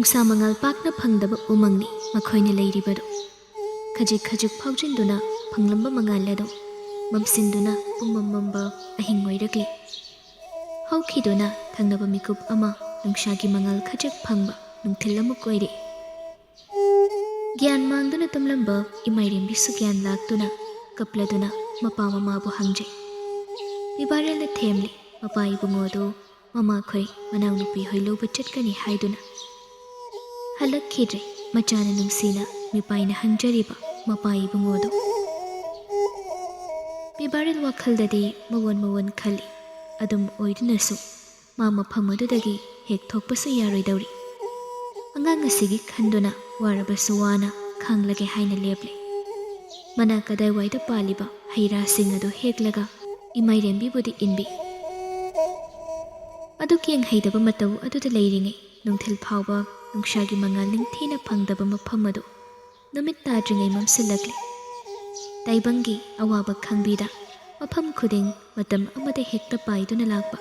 ꯅꯨꯡꯁꯥ ꯃꯉꯥꯜ ꯄꯥꯛꯅ ꯐꯪꯗꯕ ꯎꯃꯪꯅꯤ ꯃꯈꯣꯏꯅ ꯂꯩꯔꯤꯕꯗꯨ ꯈꯖꯤꯛ ꯈꯖꯤꯛ ꯐꯥꯎꯖꯤꯟꯗꯨꯅ ꯐꯪꯂꯝꯕ ꯃꯉꯥꯜ ꯑꯗꯨ ꯃꯝꯁꯤꯟꯗꯨꯅ ꯄꯨꯡꯃꯝ ꯃꯝꯕ ꯑꯍꯤꯡ ꯑꯣꯏꯔꯛꯂꯤ ꯍꯧꯈꯤꯗꯨꯅ ꯊꯪꯅꯕ ꯃꯤꯀꯨꯞ ꯑꯃ ꯅꯨꯡꯁꯥꯒꯤ ꯃꯉꯥꯜ ꯈꯖꯤꯛ ꯐꯪꯕ ꯅꯨꯡꯊꯤꯜ ꯑꯃꯨꯛ ꯑꯣꯏꯔꯛꯏ ꯒ꯭ꯌꯥꯟ ꯃꯥꯡꯗꯨꯅ ꯇꯨꯝꯂꯝꯕ ꯏꯃꯥꯏꯔꯦꯝꯕꯤꯁꯨ ꯒ꯭ꯌꯥꯟ ꯂꯥꯛꯇꯨꯅ ꯀꯞꯂꯗꯨꯅ ꯃꯄꯥ ꯃꯃꯥꯕꯨ ꯍꯪꯖꯩ ꯄꯤꯕꯥꯔꯦꯜꯅ ꯊꯦꯝꯂꯤ ꯃꯄꯥ ꯏꯕꯨꯡꯉꯣꯗꯨ ꯃꯃꯥꯈꯣꯏ ꯃꯅꯥꯎꯅꯨꯄꯤ ꯍꯣꯏ ꯂꯧꯕ ꯆꯠꯀꯅꯤ ꯍꯥꯏꯗꯨꯅ ꯍꯜꯂꯛꯈꯤꯗ꯭ꯔꯦ ꯃꯆꯥꯅ ꯅꯨꯡꯁꯤꯅ ꯃꯤꯄꯥꯏꯅ ꯍꯪꯖꯔꯤꯕ ꯃꯄꯥ ꯏꯕꯨꯡꯉꯣꯗꯨ ꯄꯤꯕꯥꯔꯦꯜ ꯋꯥꯈꯜꯗꯗꯤ ꯃꯋꯣꯟ ꯈꯜꯂꯤ ꯑꯗꯨꯝ ꯑꯣꯏꯗꯨꯅꯁꯨ ꯃꯥ ꯃꯐꯝ ꯑꯗꯨꯗꯒꯤ ꯍꯦꯛ ꯊꯣꯛꯄꯁꯨ ꯌꯥꯔꯣꯏꯗꯧꯔꯤ ꯑꯉꯥꯡ ꯑꯁꯤꯒꯤ ꯈꯟꯗꯨꯅ ꯋꯥꯔꯕꯁꯨ ꯋꯥꯅ ꯈꯥꯡꯂꯒꯦ ꯍꯥꯏꯅ ꯂꯦꯞꯂꯦ ꯃꯅꯥ ꯀꯗꯥꯏꯋꯥꯏꯗ ꯄꯥꯜꯂꯤꯕ ꯍꯩ ꯔꯥꯁꯤꯡ ꯑꯗꯨ ꯍꯦꯛꯂꯒ ꯏꯃꯥꯏꯔꯦꯝꯕꯤꯕꯨꯗꯤ ꯏꯟꯕꯤ ꯑꯗꯨꯛ ꯌꯦꯡꯍꯩꯗꯕ ꯃꯇꯧ ꯑꯗꯨꯗ ꯂꯩꯔꯤꯉꯩ ꯅꯨꯡꯊꯤꯜ ꯐꯥꯎꯕ ꯅꯨꯡꯁꯥꯒꯤ ꯃꯉꯥꯜ ꯅꯤꯡꯊꯤꯅ ꯐꯪꯗꯕ ꯃꯐꯝ ꯑꯗꯨ ꯅꯨꯃꯤꯠ ꯇꯥꯗ꯭ꯔꯤꯉꯩ ꯃꯝꯁꯤꯜꯂꯛꯂꯦ ꯇꯥꯏꯕꯪꯒꯤ ꯑꯋꯥꯕ ꯈꯪꯕꯤꯗ ꯃꯐꯝ ꯈꯨꯗꯤꯡ ꯃꯇꯝ ꯑꯃꯗ ꯍꯦꯛꯇ ꯄꯥꯏꯗꯨꯅ ꯂꯥꯛꯄ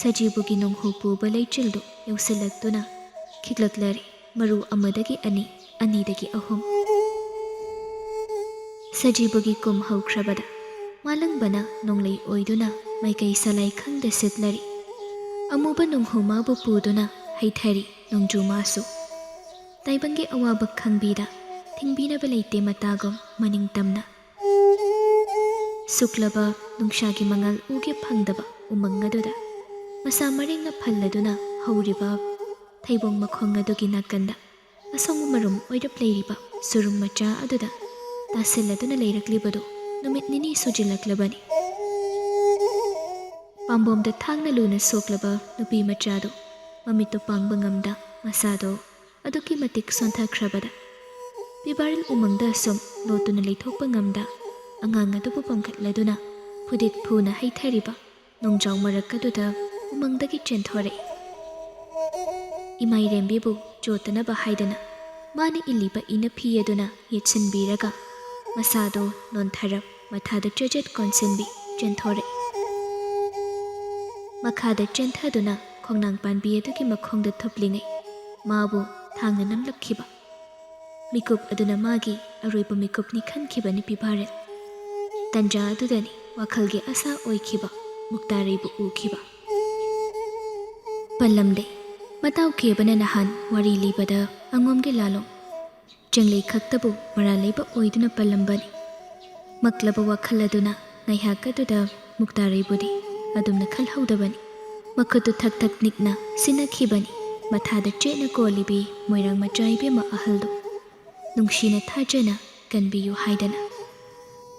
ꯁꯖꯤꯕꯨꯒꯤ ꯅꯣꯡꯍꯨ ꯄꯨꯕ ꯂꯩꯆꯤꯜꯗꯨ ꯌꯧꯁꯤꯜꯂꯛꯇꯨꯅ ꯈꯤꯛꯂꯛꯂꯔꯦ ꯃꯔꯨ ꯑꯃꯗꯒꯤ ꯑꯅꯤ ꯑꯅꯤꯗꯒꯤ ꯑꯍꯨꯝ ꯁꯖꯤꯕꯨꯒꯤ ꯀꯨꯝ ꯍꯧꯈ꯭ꯔꯕꯗ ꯃꯥꯂꯪꯕꯅ ꯅꯣꯡꯂꯩ ꯑꯣꯏꯗꯨꯅ ꯃꯥꯏꯀꯩ ꯁꯂꯥꯏ ꯈꯪꯗ ꯁꯤꯠꯂꯔꯤ ꯑꯃꯨꯕ ꯅꯣꯡꯍꯨ ꯃꯥꯕꯨ ꯄꯨꯗꯨꯅ ꯍꯩꯊꯔꯤ ꯅꯣꯡꯖꯨ ꯃꯥꯁꯨ ꯇꯥꯏꯕꯪꯒꯤ ꯑꯋꯥꯕ ꯈꯪꯕꯤꯗ ꯊꯤꯡꯕꯤꯅꯕ ꯂꯩꯇꯦ ꯃꯇꯥꯒꯨꯝ ꯃꯅꯤꯡ ꯇꯝꯅ ꯁꯨꯛꯂꯕ ꯅꯨꯡꯁꯥꯒꯤ ꯃꯉꯥꯜ ꯎꯒꯦ ꯐꯪꯗꯕ ꯎꯃꯪ ꯑꯗꯨꯗ ꯃꯁꯥ ꯃꯔꯦꯡꯅ ꯐꯜꯂꯗꯨꯅ ꯍꯧꯔꯤꯕ ꯊꯩꯕꯣꯡ ꯃꯈꯣꯡ ꯑꯗꯨꯒꯤ ꯅꯥꯀꯟꯗ ꯑꯁꯣꯡꯕ ꯃꯔꯨꯝ ꯑꯣꯏꯔꯞ ꯂꯩꯔꯤꯕ ꯁꯨꯔꯨꯡ ꯃꯆꯥ ꯑꯗꯨꯗ ꯇꯥꯁꯤꯜꯂꯗꯨꯅ ꯂꯩꯔꯛꯂꯤꯕꯗꯨ ꯅꯨꯃꯤꯠ ꯅꯤꯅꯤ ꯁꯨꯖꯤꯜꯂꯛꯂꯕꯅꯤ ꯄꯥꯝꯕꯣꯝꯗ ꯊꯥꯡꯅ ꯂꯨꯅ ꯁꯣꯛꯂꯕ ꯅꯨꯄꯤ ꯃꯆꯥꯗꯨ ꯃꯃꯤꯠꯇꯨ ꯄꯥꯡꯕ ꯉꯝꯗ ꯃꯁꯥꯗꯣ ꯑꯗꯨꯛꯀꯤ ꯃꯇꯤꯛ ꯁꯣꯟꯊꯈ꯭ꯔꯕꯗ ꯄꯤꯕꯥꯔꯦꯜ ꯎꯃꯪꯗ ꯑꯁꯨꯝ ꯂꯣꯠꯇꯨꯅ ꯂꯩꯊꯣꯛꯄ ꯉꯝꯗ ꯑꯉꯥꯡ ꯑꯗꯨꯕꯨ ꯄꯝꯈꯠꯂꯗꯨꯅ ꯐꯨꯗꯤꯠ ꯐꯨꯅ ꯍꯩꯊꯔꯤꯕ ꯅꯣꯡꯖꯥꯎ ꯃꯔꯛ ꯑꯗꯨꯗ ꯎꯃꯪꯗꯒꯤ ꯆꯦꯟꯊꯣꯔꯛꯏ ꯏꯃꯥꯏꯔꯦꯝꯕꯤꯕꯨ ꯆꯣꯠꯇꯅꯕ ꯍꯥꯏꯗꯅ ꯃꯥꯅ ꯏꯜꯂꯤꯕ ꯏꯅꯐꯤ ꯑꯗꯨꯅ ꯌꯦꯠꯁꯤꯟꯕꯤꯔꯒ ꯃꯁꯥꯗꯣ ꯅꯣꯟꯊꯔꯞ ꯃꯊꯥꯗ ꯆꯦꯖꯦꯠ ꯀꯣꯟꯁꯤꯟꯕꯤ ꯆꯦꯟꯊꯣꯔꯛꯏ ꯃꯈꯥꯗ ꯆꯦꯟꯊꯗꯨꯅ ꯈꯣꯡꯅꯥꯡ ꯄꯥꯟꯕꯤ ꯑꯗꯨꯒꯤ ꯃꯈꯣꯡꯗ ꯊꯨꯞꯂꯤꯉꯩ ꯃꯥꯕꯨ ꯊꯥꯡꯅ ꯅꯝꯂꯛꯈꯤꯕ ꯃꯤꯀꯨꯞ ꯑꯗꯨꯅ ꯃꯥꯒꯤ ꯑꯔꯣꯏꯕ ꯃꯤꯀꯨꯞꯅꯤ ꯈꯟꯈꯤꯕꯅꯤ ꯄꯤꯕꯥꯔꯦꯜ ꯇꯟꯖꯥ ꯑꯗꯨꯗꯅꯤ ꯋꯥꯈꯜꯒꯤ ꯑꯁꯥ ꯑꯣꯏꯈꯤꯕ ꯃꯨꯛꯇꯥꯔꯩꯕꯨ ꯎꯈꯤꯕ ꯄꯜꯂꯝꯗꯦ ꯃꯇꯥꯎ ꯀꯦꯕꯅ ꯅꯍꯥꯟ ꯋꯥꯔꯤ ꯂꯤꯕꯗ ꯑꯉꯣꯝꯒꯤ ꯂꯥꯂꯣꯡ ꯆꯦꯡꯂꯩ ꯈꯛꯇꯕꯨ ꯃꯔꯥꯜ ꯂꯩꯕ ꯑꯣꯏꯗꯨꯅ ꯄꯜꯂꯝꯕꯅꯤ ꯃꯛꯂꯕ ꯋꯥꯈꯜ ꯑꯗꯨꯅ ꯉꯥꯏꯍꯥꯛ ꯑꯗꯨꯗ ꯃꯨꯛꯇꯥꯔꯩꯕꯨꯗꯤ ꯑꯗꯨꯝꯅ ꯈꯜꯍꯧꯗꯕꯅꯤ ꯃꯈꯨꯠꯇꯨ ꯊꯛ ꯊꯛ ꯅꯤꯛꯅ ꯁꯤꯟꯅꯈꯤꯕꯅꯤ ꯃꯊꯥꯗ ꯆꯦꯠꯅ ꯀꯣꯜꯂꯤꯕꯤ ꯃꯣꯏꯔꯥꯡ ꯃꯆꯥ ꯏꯕꯦꯝꯃ ꯑꯍꯜꯗꯨ ꯅꯨꯡꯁꯤꯅ ꯊꯥꯖꯅ ꯀꯟꯕꯤꯌꯨ ꯍꯥꯏꯗꯅ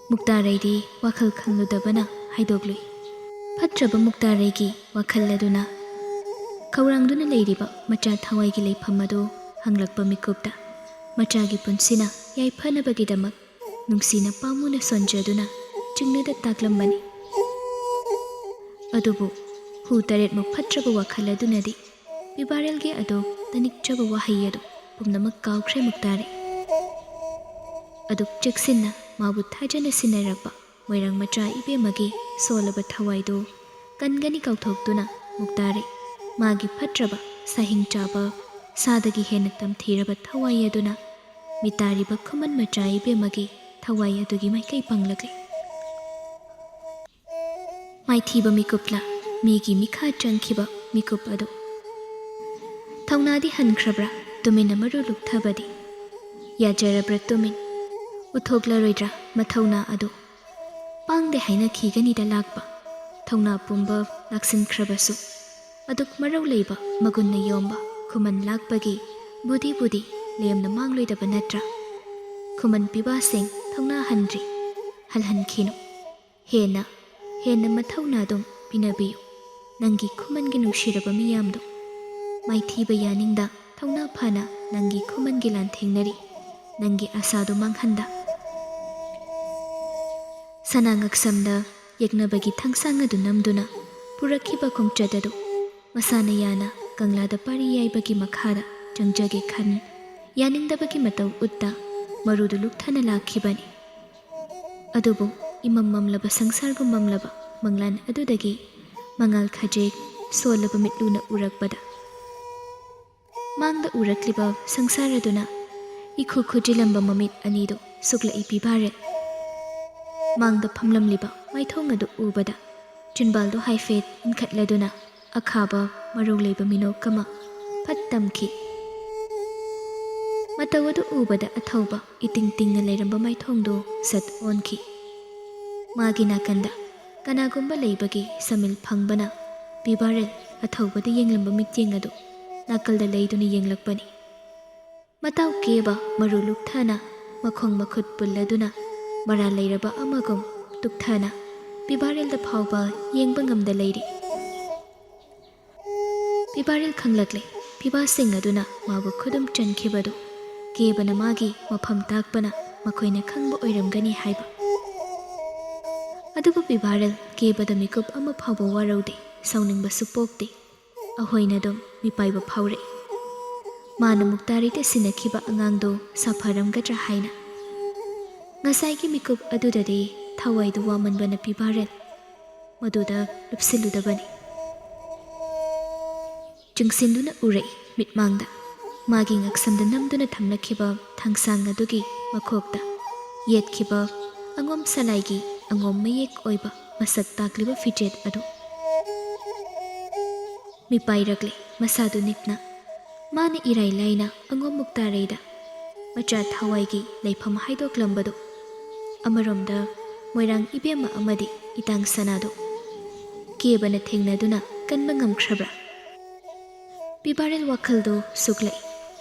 ꯃꯨꯛꯇꯥꯔꯩꯗꯤ ꯋꯥꯈꯜ ꯈꯪꯂꯨꯗꯕꯅ ꯍꯥꯏꯗꯣꯛꯂꯨꯏ ꯐꯠꯇ꯭ꯔꯕ ꯃꯨꯛꯇꯥꯔꯩꯒꯤ ꯋꯥꯈꯜ ꯑꯗꯨꯅ ꯈꯧꯔꯥꯡꯗꯨꯅ ꯂꯩꯔꯤꯕ ꯃꯆꯥ ꯊꯋꯥꯏꯒꯤ ꯂꯩꯐꯝ ꯑꯗꯨ ꯍꯪꯂꯛꯄ ꯃꯤꯀꯨꯞꯇ ꯃꯆꯥꯒꯤ ꯄꯨꯟꯁꯤꯅ ꯌꯥꯏꯐꯅꯕꯒꯤꯗꯃꯛ ꯅꯨꯡꯁꯤꯅ ꯄꯥꯝꯃꯨꯅ ꯁꯣꯟꯖꯗꯨꯅ ꯆꯤꯡꯅꯗ ꯇꯥꯛꯂꯝꯕꯅꯤ ꯑꯗꯨꯕꯨ ꯍꯨ ꯇꯔꯦꯠꯃꯨꯛ ꯐꯠꯇ꯭ꯔꯕ ꯋꯥꯈꯜ ꯑꯗꯨꯅꯗꯤ ꯄꯤꯕꯥꯔꯦꯜꯒꯤ ꯑꯗꯨ ꯇꯅꯤꯛꯆꯕ ꯋꯥꯍꯩ ꯑꯗꯨ ꯄꯨꯝꯅꯃꯛ ꯀꯥꯎꯈ꯭ꯔꯦ ꯃꯨꯛꯇꯥꯔꯩ ꯑꯗꯨꯛ ꯆꯦꯛꯁꯤꯟꯅ ꯃꯥꯕꯨ ꯊꯥꯖꯅ ꯁꯤꯟꯅꯔꯛꯄ ꯃꯣꯏꯔꯥꯡ ꯃꯆꯥ ꯏꯕꯦꯝꯃꯒꯤ ꯁꯣꯜꯂꯕ ꯊꯋꯥꯏꯗꯨ ꯀꯟꯒꯅꯤ ꯀꯥꯎꯊꯣꯛꯇꯨꯅ ꯃꯨꯛꯇꯥꯔꯩ ꯃꯥꯒꯤ ꯐꯠꯇ꯭ꯔꯕ ꯁꯥꯍꯤꯡ ꯆꯥꯕ ꯁꯥꯗꯒꯤ ꯍꯦꯟꯅ ꯇꯝꯊꯤꯔꯕ ꯊꯋꯥꯏ ꯑꯗꯨꯅ ꯃꯤꯇꯥꯔꯤꯕ ꯈꯨꯃꯟ ꯃꯆꯥ ꯏꯕꯦꯝꯃꯒꯤ ꯊꯋꯥꯏ ꯑꯗꯨꯒꯤ ꯃꯥꯏꯀꯩ ꯄꯥꯡꯂꯛꯂꯤ ꯃꯥꯏꯊꯤꯕ ꯃꯤꯀꯨꯞꯂ ꯃꯤꯒꯤ ꯃꯤꯈꯥ ꯆꯪꯈꯤꯕ ꯃꯤꯀꯨꯞ ꯑꯗꯨ ꯊꯧꯅꯥꯗꯤ ꯍꯟꯈ꯭ꯔꯕ꯭ꯔꯥ ꯇꯨꯃꯤꯟꯅ ꯃꯔꯨ ꯂꯨꯞꯊꯕꯗꯤ ꯌꯥꯖꯔꯕ꯭ꯔꯥ ꯇꯨꯃꯤꯟ ꯎꯠꯊꯣꯛꯂꯔꯣꯏꯗ꯭ꯔꯥ ꯃꯊꯧꯅꯥ ꯑꯗꯨ ꯄꯥꯡꯗꯦ ꯍꯥꯏꯅꯈꯤꯒꯅꯤꯗ ꯂꯥꯛꯄ ꯊꯧꯅꯥ ꯄꯨꯝꯕ ꯂꯥꯛꯁꯤꯟꯈ꯭ꯔꯕꯁꯨ ꯑꯗꯨꯛ ꯃꯔꯧ ꯂꯩꯕ ꯃꯒꯨꯟꯅ ꯌꯣꯝꯕ ꯈꯨꯃꯟ ꯂꯥꯛꯄꯒꯤ ꯕꯨꯗꯤ ꯂꯦꯝꯅ ꯃꯥꯡꯂꯣꯏꯗꯕ ꯅꯠꯇ꯭ꯔꯥ ꯈꯨꯃꯟ ꯄꯤꯕꯥꯁꯤꯡ ꯊꯧꯅꯥ ꯍꯟꯗ꯭ꯔꯤ ꯍꯜꯍꯟꯈꯤꯅꯨ ꯍꯦꯟꯅ ꯃꯊꯧꯅꯥꯗꯨꯝ ꯄꯤꯅꯕꯤꯌꯨ ꯅꯪꯒꯤ ꯈꯨꯃꯟꯒꯤ ꯅꯨꯡꯁꯤꯔꯕ ꯃꯤꯌꯥꯝꯗꯨ ꯃꯥꯏꯊꯤꯕ ꯌꯥꯅꯤꯡꯗ ꯊꯧꯅꯥ ꯐꯅ ꯅꯪꯒꯤ ꯈꯨꯃꯟꯒꯤ ꯂꯥꯟꯊꯦꯡꯅꯔꯤ ꯅꯪꯒꯤ ꯑꯁꯥꯗꯨ ꯃꯥꯡꯍꯟꯗ ꯁꯅꯥ ꯉꯛꯁꯝꯗ ꯌꯦꯛꯅꯕꯒꯤ ꯊꯥꯡꯁꯥꯡ ꯑꯗꯨ ꯅꯝꯗꯨꯅ ꯄꯨꯔꯛꯈꯤꯕ ꯈꯣꯡꯆꯠ ꯑꯗꯨ ꯃꯁꯥꯅ ꯌꯥꯅ ꯀꯪꯂꯥꯗ ꯄꯥꯔꯤ ꯌꯥꯏꯕꯒꯤ ꯃꯈꯥꯗ ꯆꯪꯖꯒꯦ ꯈꯟ ꯌꯥꯅꯤꯡꯗꯕꯒꯤ ꯃꯇꯧ ꯎꯠꯇ ꯃꯔꯨꯗꯨ ꯂꯨꯞꯊꯅ ꯂꯥꯛꯈꯤꯕꯅꯤ ꯑꯗꯨꯕꯨ ꯏꯃꯝ ꯃꯝꯂꯕ ꯁꯪꯁꯥꯔꯒꯨꯝ ꯃꯝꯂꯕ ꯃꯪꯂꯥꯟ ꯑꯗꯨꯗꯒꯤ ꯃꯉꯥꯜ ꯈꯖꯤꯛ ꯁꯣꯜꯂꯕ ꯃꯤꯠꯂꯨꯅ ꯎꯔꯛꯄꯗ ꯃꯥꯡꯗ ꯎꯔꯛꯂꯤꯕ ꯁꯪꯁꯥꯔꯗꯨꯅ ꯏꯈꯨ ꯈꯨꯖꯤꯜꯂꯝꯕ ꯃꯃꯤꯠ ꯑꯅꯤꯗꯨ ꯁꯨꯛꯂꯛꯏ ꯄꯤꯕꯥꯔꯦꯜ ꯃꯥꯡꯗ ꯐꯝꯂꯝꯂꯤꯕ ꯃꯥꯏꯊꯣꯡ ꯑꯗꯨ ꯎꯕꯗ ꯆꯤꯟꯕꯥꯜꯗꯨ ꯍꯥꯏꯐꯦꯠ ꯏꯟꯈꯠꯂꯗꯨꯅ ꯑꯈꯥꯕ ꯃꯔꯧ ꯂꯩꯕ ꯃꯤꯅꯣꯛ ꯑꯃ ꯐꯠ ꯇꯝꯈꯤ ꯃꯇꯧ ꯑꯗꯨ ꯎꯕꯗ ꯑꯊꯧꯕ ꯏꯇꯤꯡ ꯇꯤꯡꯅ ꯂꯩꯔꯝꯕ ꯃꯥꯏꯊꯣꯡꯗꯨ ꯁꯠ ꯑꯣꯟꯈꯤ ꯃꯥꯒꯤ ꯅꯥꯀꯟꯗ ꯀꯅꯥꯒꯨꯝꯕ ꯂꯩꯕꯒꯤ ꯁꯃꯤꯜ ꯐꯪꯕꯅ ꯄꯤꯕꯥꯔꯦꯜ ꯑꯊꯧꯕꯗ ꯌꯦꯡꯂꯝꯕ ꯃꯤꯠꯌꯦꯡ ꯑꯗꯨ ꯅꯥꯀꯜꯗ ꯂꯩꯗꯨꯅ ꯌꯦꯡꯂꯛꯄꯅꯤ ꯃꯇꯥꯎ ꯀꯦꯕ ꯃꯔꯨ ꯂꯨꯛꯊꯅ ꯃꯈꯣꯡ ꯃꯈꯨꯠ ꯄꯨꯜꯂꯗꯨꯅ ꯃꯔꯥꯜ ꯂꯩꯔꯕ ꯑꯃꯒꯨꯝ ꯇꯨꯛꯊꯅ ꯄꯤꯕꯥꯔꯦꯜꯗ ꯐꯥꯎꯕ ꯌꯦꯡꯕ ꯉꯝꯗ ꯂꯩꯔꯤ ꯄꯤꯕꯥꯔꯦꯜ ꯈꯪꯂꯛꯂꯦ ꯐꯤꯕꯥꯁꯤꯡ ꯑꯗꯨꯅ ꯃꯥꯕꯨ ꯈꯨꯗꯨꯝ ꯆꯟꯈꯤꯕꯗꯨ ꯀꯦꯕꯅ ꯃꯥꯒꯤ ꯃꯐꯝ ꯇꯥꯛꯄꯅ ꯃꯈꯣꯏꯅ ꯈꯪꯕ ꯑꯣꯏꯔꯝꯒꯅꯤ ꯍꯥꯏꯕ ꯑꯗꯨꯕꯨ ꯄꯤꯕꯥꯔꯦꯜ ꯀꯦꯕꯗ ꯃꯤꯀꯨꯞ ꯑꯃ ꯐꯥꯎꯕ ꯋꯥꯔꯧꯗꯦ ꯁꯥꯎꯅꯤꯡꯕꯁꯨ ꯄꯣꯛꯇꯦ ꯑꯍꯣꯏꯅ ꯑꯗꯨꯝ ꯃꯤꯄꯥꯏꯕ ꯐꯥꯎꯔꯛꯏ ꯃꯥꯅ ꯃꯨꯛꯇꯥꯔꯤꯗ ꯁꯤꯟꯅꯈꯤꯕ ꯑꯉꯥꯡꯗꯨ ꯁꯥꯐꯔꯝꯒꯗ꯭ꯔꯥ ꯍꯥꯏꯅ ꯉꯁꯥꯏꯒꯤ ꯃꯤꯀꯨꯞ ꯑꯗꯨꯗꯗꯤ ꯊꯋꯥꯏꯗꯨ ꯋꯥꯃꯟꯕꯅ ꯄꯤꯕꯥꯔꯦꯜ ꯃꯗꯨꯗ ꯂꯨꯞꯁꯤꯜꯂꯨꯗꯕꯅꯤ ꯆꯨꯡꯁꯤꯟꯗꯨꯅ ꯎꯔꯛꯏ ꯃꯤꯠꯃꯥꯡꯗ ꯃꯥꯒꯤ ꯉꯛꯁꯝꯗ ꯅꯝꯗꯨꯅ ꯊꯝꯂꯛꯈꯤꯕ ꯊꯥꯡꯁꯥꯡ ꯑꯗꯨꯒꯤ ꯃꯈꯣꯛꯇ ꯌꯦꯠꯈꯤꯕ ꯑꯉꯣꯝ ꯁꯂꯥꯏꯒꯤ ꯑꯉꯣꯝ ꯃꯌꯦꯛ ꯑꯣꯏꯕ ꯃꯁꯛ ꯇꯥꯛꯂꯤꯕ ꯐꯤꯖꯦꯠ ꯑꯗꯨ ꯃꯤꯄꯥꯏꯔꯛꯂꯦ ꯃꯁꯥꯗꯨ ꯅꯤꯛꯅ ꯃꯥꯅ ꯏꯔꯥꯏ ꯂꯥꯏꯅ ꯑꯉꯣꯝ ꯃꯨꯛꯇꯥꯔꯩꯗ ꯃꯆꯥ ꯊꯋꯥꯏꯒꯤ ꯂꯩꯐꯝ ꯍꯥꯏꯗꯣꯛꯂꯝꯕꯗꯨ ꯑꯃꯔꯣꯝꯗ ꯃꯣꯏꯔꯥꯡ ꯏꯕꯦꯝꯃ ꯑꯃꯗꯤ ꯏꯇꯥꯡ ꯁꯅꯥꯗꯨ ꯀꯦꯕꯅ ꯊꯦꯡꯅꯗꯨꯅ ꯀꯟꯕ ꯉꯝꯈ꯭ꯔꯕ꯭ꯔꯥ ꯄꯤꯕꯥꯔꯦꯜ ꯋꯥꯈꯜꯗꯨ ꯁꯨꯛꯂꯛꯏ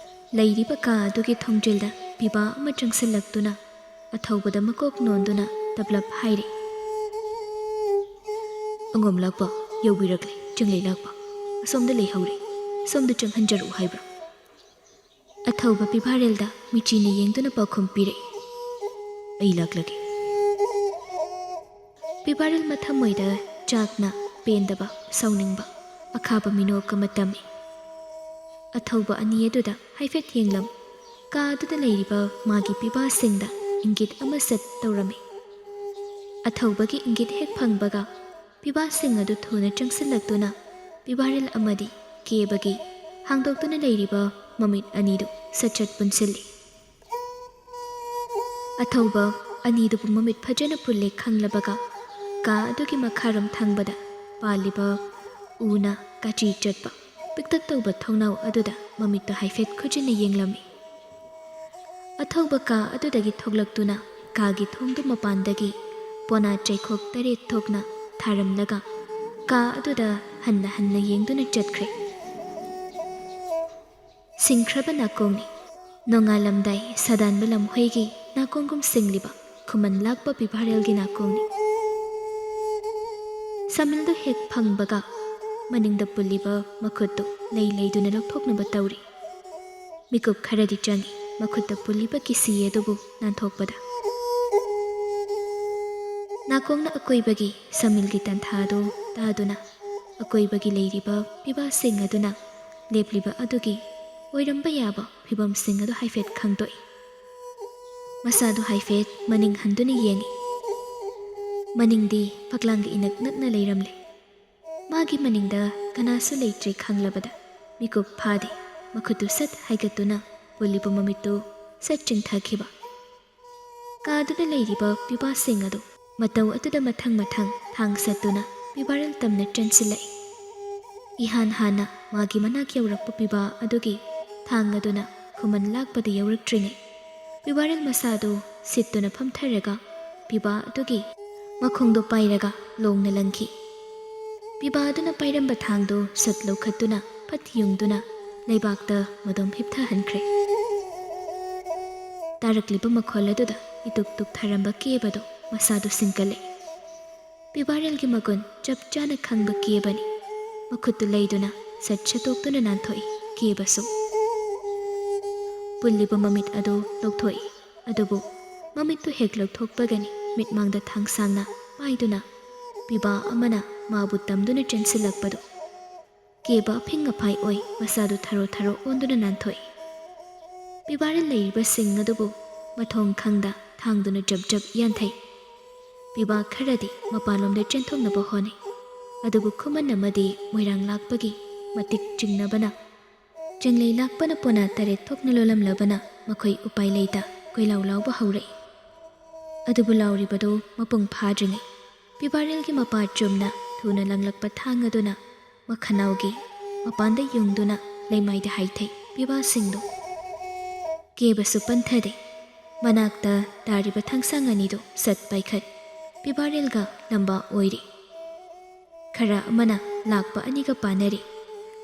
ꯂꯩꯔꯤꯕ ꯀꯥ ꯑꯗꯨꯒꯤ ꯊꯣꯡꯖꯤꯜꯗ ꯄꯤꯕꯥ ꯑꯃ ꯆꯪꯁꯤꯜꯂꯛꯇꯨꯅ ꯑꯊꯧꯕꯗ ꯃꯀꯣꯛ ꯅꯣꯟꯗꯨꯅ ꯇꯞꯂꯞ ꯍꯥꯏꯔꯤ ꯑꯉꯣꯝ ꯂꯥꯛꯄ ꯌꯧꯕꯤꯔꯛꯂꯦ ꯆꯪꯂꯩ ꯂꯥꯛꯄ ꯑꯁꯣꯝꯗ ꯂꯩꯍꯧꯔꯦ ꯁꯣꯝꯗ ꯆꯪꯍꯟꯖꯔꯛꯎ ꯍꯥꯏꯕ꯭ꯔꯥ ꯑꯊꯧꯕ ꯄꯤꯕꯥꯔꯦꯜꯗ ꯃꯤꯆꯤꯅ ꯌꯦꯡꯗꯨꯅ ꯄꯥꯎꯈꯨꯝ ꯄꯤꯔꯛꯏ ꯑꯩ ꯂꯥꯛꯂꯒꯦ ꯄꯤꯕꯥꯔꯦꯜ ꯃꯊꯃꯣꯏꯗ ꯆꯥꯛꯅ ꯄꯦꯟꯗꯕ ꯁꯥꯎꯅꯤꯡꯕ ꯑꯈꯥꯕ ꯃꯤꯅꯣꯛ ꯑꯃ ꯇꯝꯃꯤ ꯑꯊꯧꯕ ꯑꯅꯤ ꯑꯗꯨꯗ ꯍꯥꯏꯐꯦꯠ ꯌꯦꯡꯂꯝ ꯀꯥ ꯑꯗꯨꯗ ꯂꯩꯔꯤꯕ ꯃꯥꯒꯤ ꯄꯤꯕꯥꯁꯤꯡꯗ ꯏꯪꯒꯤꯠ ꯑꯃ ꯁꯠ ꯇꯧꯔꯝꯃꯤ ꯑꯊꯧꯕꯒꯤ ꯏꯪꯒꯤꯠ ꯍꯦꯛ ꯐꯪꯕꯒ ꯄꯤꯕꯥꯁꯤꯡ ꯑꯗꯨ ꯊꯨꯅ ꯆꯪꯁꯤꯜꯂꯛꯇꯨꯅ ꯄꯤꯕꯥꯔꯦꯜ ꯑꯃꯗꯤ ꯀꯦꯕꯒꯤ ꯍꯥꯡꯗꯣꯛꯇꯨꯅ ꯂꯩꯔꯤꯕ ꯃꯃꯤꯠ ꯑꯅꯤꯗꯨ ꯁꯠ ꯁꯠ ꯄꯨꯟꯁꯤꯜꯂꯤ ꯑꯊꯧꯕ ꯑꯅꯤꯗꯨꯕꯨ ꯃꯃꯤꯠ ꯐꯖꯅ ꯄꯨꯜꯂꯦ ꯈꯪꯂꯕꯒ ꯀꯥ ꯑꯗꯨꯒꯤ ꯃꯈꯥꯔꯣꯝ ꯊꯪꯕꯗ ꯄꯥꯜꯂꯤꯕ ꯎꯅ ꯀꯥꯆꯤ ꯆꯠꯄ ꯄꯤꯛꯇꯛ ꯇꯧꯕ ꯊꯣꯡꯅꯥꯎ ꯑꯗꯨꯗ ꯃꯃꯤꯠꯇ ꯍꯥꯏꯐꯦꯠ ꯈꯨꯖꯤꯟꯅ ꯌꯦꯡꯂꯝꯃꯤ ꯑꯊꯧꯕ ꯀꯥ ꯑꯗꯨꯗꯒꯤ ꯊꯣꯛꯂꯛꯇꯨꯅ ꯀꯥꯒꯤ ꯊꯣꯡꯗꯨ ꯃꯄꯥꯟꯗꯒꯤ ꯄꯣꯅꯥ ꯆꯩꯈꯣꯛ 8 ꯊꯣꯛꯅ ꯊꯥꯔꯝꯂꯒ ꯀꯥ ꯑꯗꯨꯗ ꯍꯟꯅ ꯍꯟꯅ ꯌꯦꯡꯗꯨꯅ ꯆꯠꯈ꯭ꯔꯦ ꯁꯤꯡꯈ꯭ꯔꯕ ꯅꯥꯀꯣꯡꯅꯤ ꯅꯣꯡꯉꯥꯜꯂꯝꯗꯥꯏ ꯁꯥꯗꯥꯟꯕ ꯂꯝꯍꯣꯏꯒꯤ ꯅꯥꯀꯣꯡꯒꯨꯝ ꯁꯤꯡꯂꯤꯕ ꯈꯨꯃꯟ ꯂꯥꯛꯄ ꯄꯤꯕꯥꯔꯦꯜꯒꯤ ꯅꯥꯀꯣꯡꯅꯤ ꯁꯃꯤꯜꯗꯨ ꯍꯦꯛ ꯐꯪꯕꯒ ꯃꯅꯤꯡꯗ ꯄꯨꯜꯂꯤꯕ ꯃꯈꯨꯠꯇꯨ ꯂꯩ ꯂꯩꯗꯨꯅ ꯂꯧꯊꯣꯛꯅꯕ ꯇꯧꯔꯤ ꯃꯤꯀꯨꯞ ꯈꯔꯗꯤ ꯆꯪꯏ ꯃꯈꯨꯠꯇ ꯄꯨꯜꯂꯤꯕ ꯀꯤꯁꯤ ꯑꯗꯨꯕꯨ ꯅꯥꯟꯊꯣꯛꯄꯗ ꯅꯥꯀꯣꯡꯅ ꯑꯀꯣꯏꯕꯒꯤ ꯁꯃꯤꯜꯒꯤ ꯇꯟꯊꯥꯗꯨ ꯇꯥꯗꯨꯅ ꯑꯀꯣꯏꯕꯒꯤ ꯂꯩꯔꯤꯕ ꯄꯤꯕꯥꯁꯤꯡ ꯑꯗꯨꯅ ꯂꯦꯞꯂꯤꯕ ꯑꯗꯨꯒꯤ ꯑꯣꯏꯔꯝꯕ ꯌꯥꯕ ꯐꯤꯕꯝꯁꯤꯡ ꯑꯗꯨ ꯍꯥꯏꯐꯦꯠ ꯈꯪꯗꯣꯛꯏ ꯃꯁꯥꯗꯨ ꯍꯥꯏꯐꯦꯠ ꯃꯅꯤꯡ ꯍꯟꯗꯨꯅ ꯌꯦꯡꯏ ꯃꯅꯤꯡꯗꯤ ꯐꯛꯂꯥꯡꯒ ꯏꯅꯛ ꯅꯛꯅ ꯂꯩꯔꯝꯂꯦ ꯃꯥꯒꯤ ꯃꯅꯤꯡꯗ ꯀꯅꯥꯁꯨ ꯂꯩꯇ꯭ꯔꯦ ꯈꯪꯂꯕꯗ ꯃꯤꯀꯨꯞ ꯐꯥꯗꯦ ꯃꯈꯨꯠꯇꯨ ꯁꯠ ꯍꯥꯏꯒꯠꯇꯨꯅ ꯄꯨꯜꯂꯤꯕ ꯃꯃꯤꯠꯇꯨ ꯁꯠ ꯆꯤꯡꯊꯈꯤꯕ ꯀꯥꯗꯨꯗ ꯂꯩꯔꯤꯕ ꯄꯤꯕꯥꯁꯤꯡ ꯑꯗꯨ ꯃꯇꯧ ꯑꯗꯨꯗ ꯃꯊꯪ ꯃꯊꯪ ꯊꯥꯡ ꯁꯠꯇꯨꯅ ꯄꯤꯕꯥꯔꯦꯜ ꯇꯝꯅ ꯆꯟꯁꯤꯜꯂꯛꯏ ꯏꯍꯥꯟ ꯍꯥꯟꯅ ꯃꯥꯒꯤ ꯃꯅꯥꯛ ꯌꯧꯔꯛꯄ ꯄꯤꯕꯥ ꯑꯗꯨꯒꯤ ꯊꯥꯡ ꯑꯗꯨꯅ ꯈꯨꯃꯟ ꯂꯥꯛꯄꯗ ꯌꯧꯔꯛꯇ꯭ꯔꯤꯉꯩ ꯄꯤꯕꯥꯔꯦꯜ ꯃꯁꯥꯗꯨ ꯁꯤꯠꯇꯨꯅ ꯐꯝꯊꯔꯒ ꯄꯤꯕꯥ ꯑꯗꯨꯒꯤ ꯃꯈꯣꯡꯗꯨ ꯄꯥꯏꯔꯒ ꯂꯣꯡꯅ ꯂꯪꯈꯤ ꯄꯤꯕꯥ ꯑꯗꯨꯅ ꯄꯥꯏꯔꯝꯕ ꯊꯥꯡꯗꯨ ꯁꯠ ꯂꯧꯈꯠꯇꯨꯅ ꯐꯠ ꯌꯨꯡꯗꯨꯅ ꯂꯩꯕꯥꯛꯇ ꯃꯗꯣꯝ ꯍꯤꯞꯊꯍꯟꯈ꯭ꯔꯦ ꯇꯥꯔꯛꯂꯤꯕ ꯃꯈꯣꯜ ꯑꯗꯨꯗ ꯏꯇꯨꯛ ꯇꯨꯛꯊꯔꯝꯕ ꯀꯦꯕꯗꯨ ꯃꯁꯥꯗꯨ ꯁꯤꯡꯀꯠꯂꯛꯏ ꯄꯤꯕꯥꯔꯦꯜꯒꯤ ꯃꯒꯨꯟ ꯆꯞ ꯆꯥꯅ ꯈꯪꯕ ꯀꯦꯕꯅꯤ ꯃꯈꯨꯠꯇꯨ ꯂꯩꯗꯨꯅ ꯁꯠ ꯁꯠꯇꯣꯛꯇꯨꯅ ꯅꯥꯟꯊꯣꯛꯏ ꯀꯦꯕꯁꯨ ꯄꯨꯜꯂꯤꯕ ꯃꯃꯤꯠ ꯑꯗꯨ ꯂꯧꯊꯣꯛꯏ ꯑꯗꯨꯕꯨ ꯃꯃꯤꯠꯇꯨ ꯍꯦꯛ ꯂꯧꯊꯣꯛꯄꯒꯅꯤ ꯃꯤꯠꯃꯥꯡꯗ ꯊꯥꯡꯁꯥꯡꯅ ꯄꯥꯏꯗꯨꯅ ꯄꯤꯕꯥ ꯑꯃꯅ ꯃꯥꯕꯨ ꯇꯝꯗꯨꯅ ꯆꯦꯟꯁꯤꯜꯂꯛꯄꯗꯨ ꯀꯦꯕ ꯑꯐꯤꯡ ꯑꯐꯥꯏ ꯑꯣꯏ ꯃꯁꯥꯗꯨ ꯊꯔꯣ ꯊꯔꯣ ꯑꯣꯟꯗꯨꯅ ꯅꯥꯟꯊꯣꯛꯏ ꯄꯤꯕꯥꯔꯦꯜ ꯂꯩꯔꯤꯕꯁꯤꯡ ꯑꯗꯨꯕꯨ ꯃꯊꯣꯡ ꯈꯪꯗ ꯊꯥꯡꯗꯨꯅ ꯖꯞ ꯖꯞ ꯌꯥꯟꯊꯩ ꯄꯤꯕꯥ ꯈꯔꯗꯤ ꯃꯄꯥꯟꯂꯣꯝꯗ ꯆꯦꯟꯊꯣꯛꯅꯕ ꯍꯣꯠꯅꯩ ꯑꯗꯨꯕꯨ ꯈꯨꯃꯟ ꯑꯃꯗꯤ ꯃꯣꯏꯔꯥꯡ ꯂꯥꯛꯄꯒꯤ ꯃꯇꯤꯛ ꯆꯤꯡꯅꯕꯅ ꯆꯦꯡꯂꯩ ꯂꯥꯛꯄꯅ ꯄꯣꯅꯥ ꯇꯔꯦꯠ ꯊꯣꯛꯅ ꯂꯣꯜꯂꯝꯂꯕꯅ ꯃꯈꯣꯏ ꯎꯄꯥꯏ ꯂꯩꯇ ꯀꯣꯏꯂꯥꯎ ꯂꯥꯎꯕ ꯍꯧꯔꯛꯏ꯫ ꯑꯗꯨꯕꯨ ꯂꯥꯎꯔꯤꯕꯗꯨ ꯃꯄꯨꯡ ꯐꯥꯗ꯭ꯔꯤꯉꯩ ꯄꯤꯕꯥꯔꯦꯜꯒꯤ ꯃꯄꯥ ꯆꯨꯝꯅ ꯊꯨꯅ ꯂꯪꯂꯛꯄ ꯊꯥꯡ ꯑꯗꯨꯅ ꯃꯈꯅꯥꯎꯒꯤ ꯃꯄꯥꯟꯗ ꯌꯨꯡꯗꯨꯅ ꯂꯩꯃꯥꯏꯗ ꯍꯥꯏꯊꯩ ꯄꯤꯕꯥꯁꯤꯡꯗꯨ꯫ ꯀꯦꯕꯁꯨ ꯄꯟꯊꯗꯦ꯫ ꯃꯅꯥꯛꯇ ꯇꯥꯔꯤꯕ ꯊꯥꯡꯁꯥꯡ ꯑꯅꯤꯗꯨ ꯁꯠ ꯄꯥꯏꯈꯠ ꯄꯤꯕꯥꯔꯦꯜꯒ ꯂꯝꯕꯥ ꯑꯣꯏꯔꯤ꯫ ꯈꯔ ꯑꯃꯅ ꯂꯥꯛꯄ ꯑꯅꯤꯒ ꯄꯥꯟꯅꯔꯤ,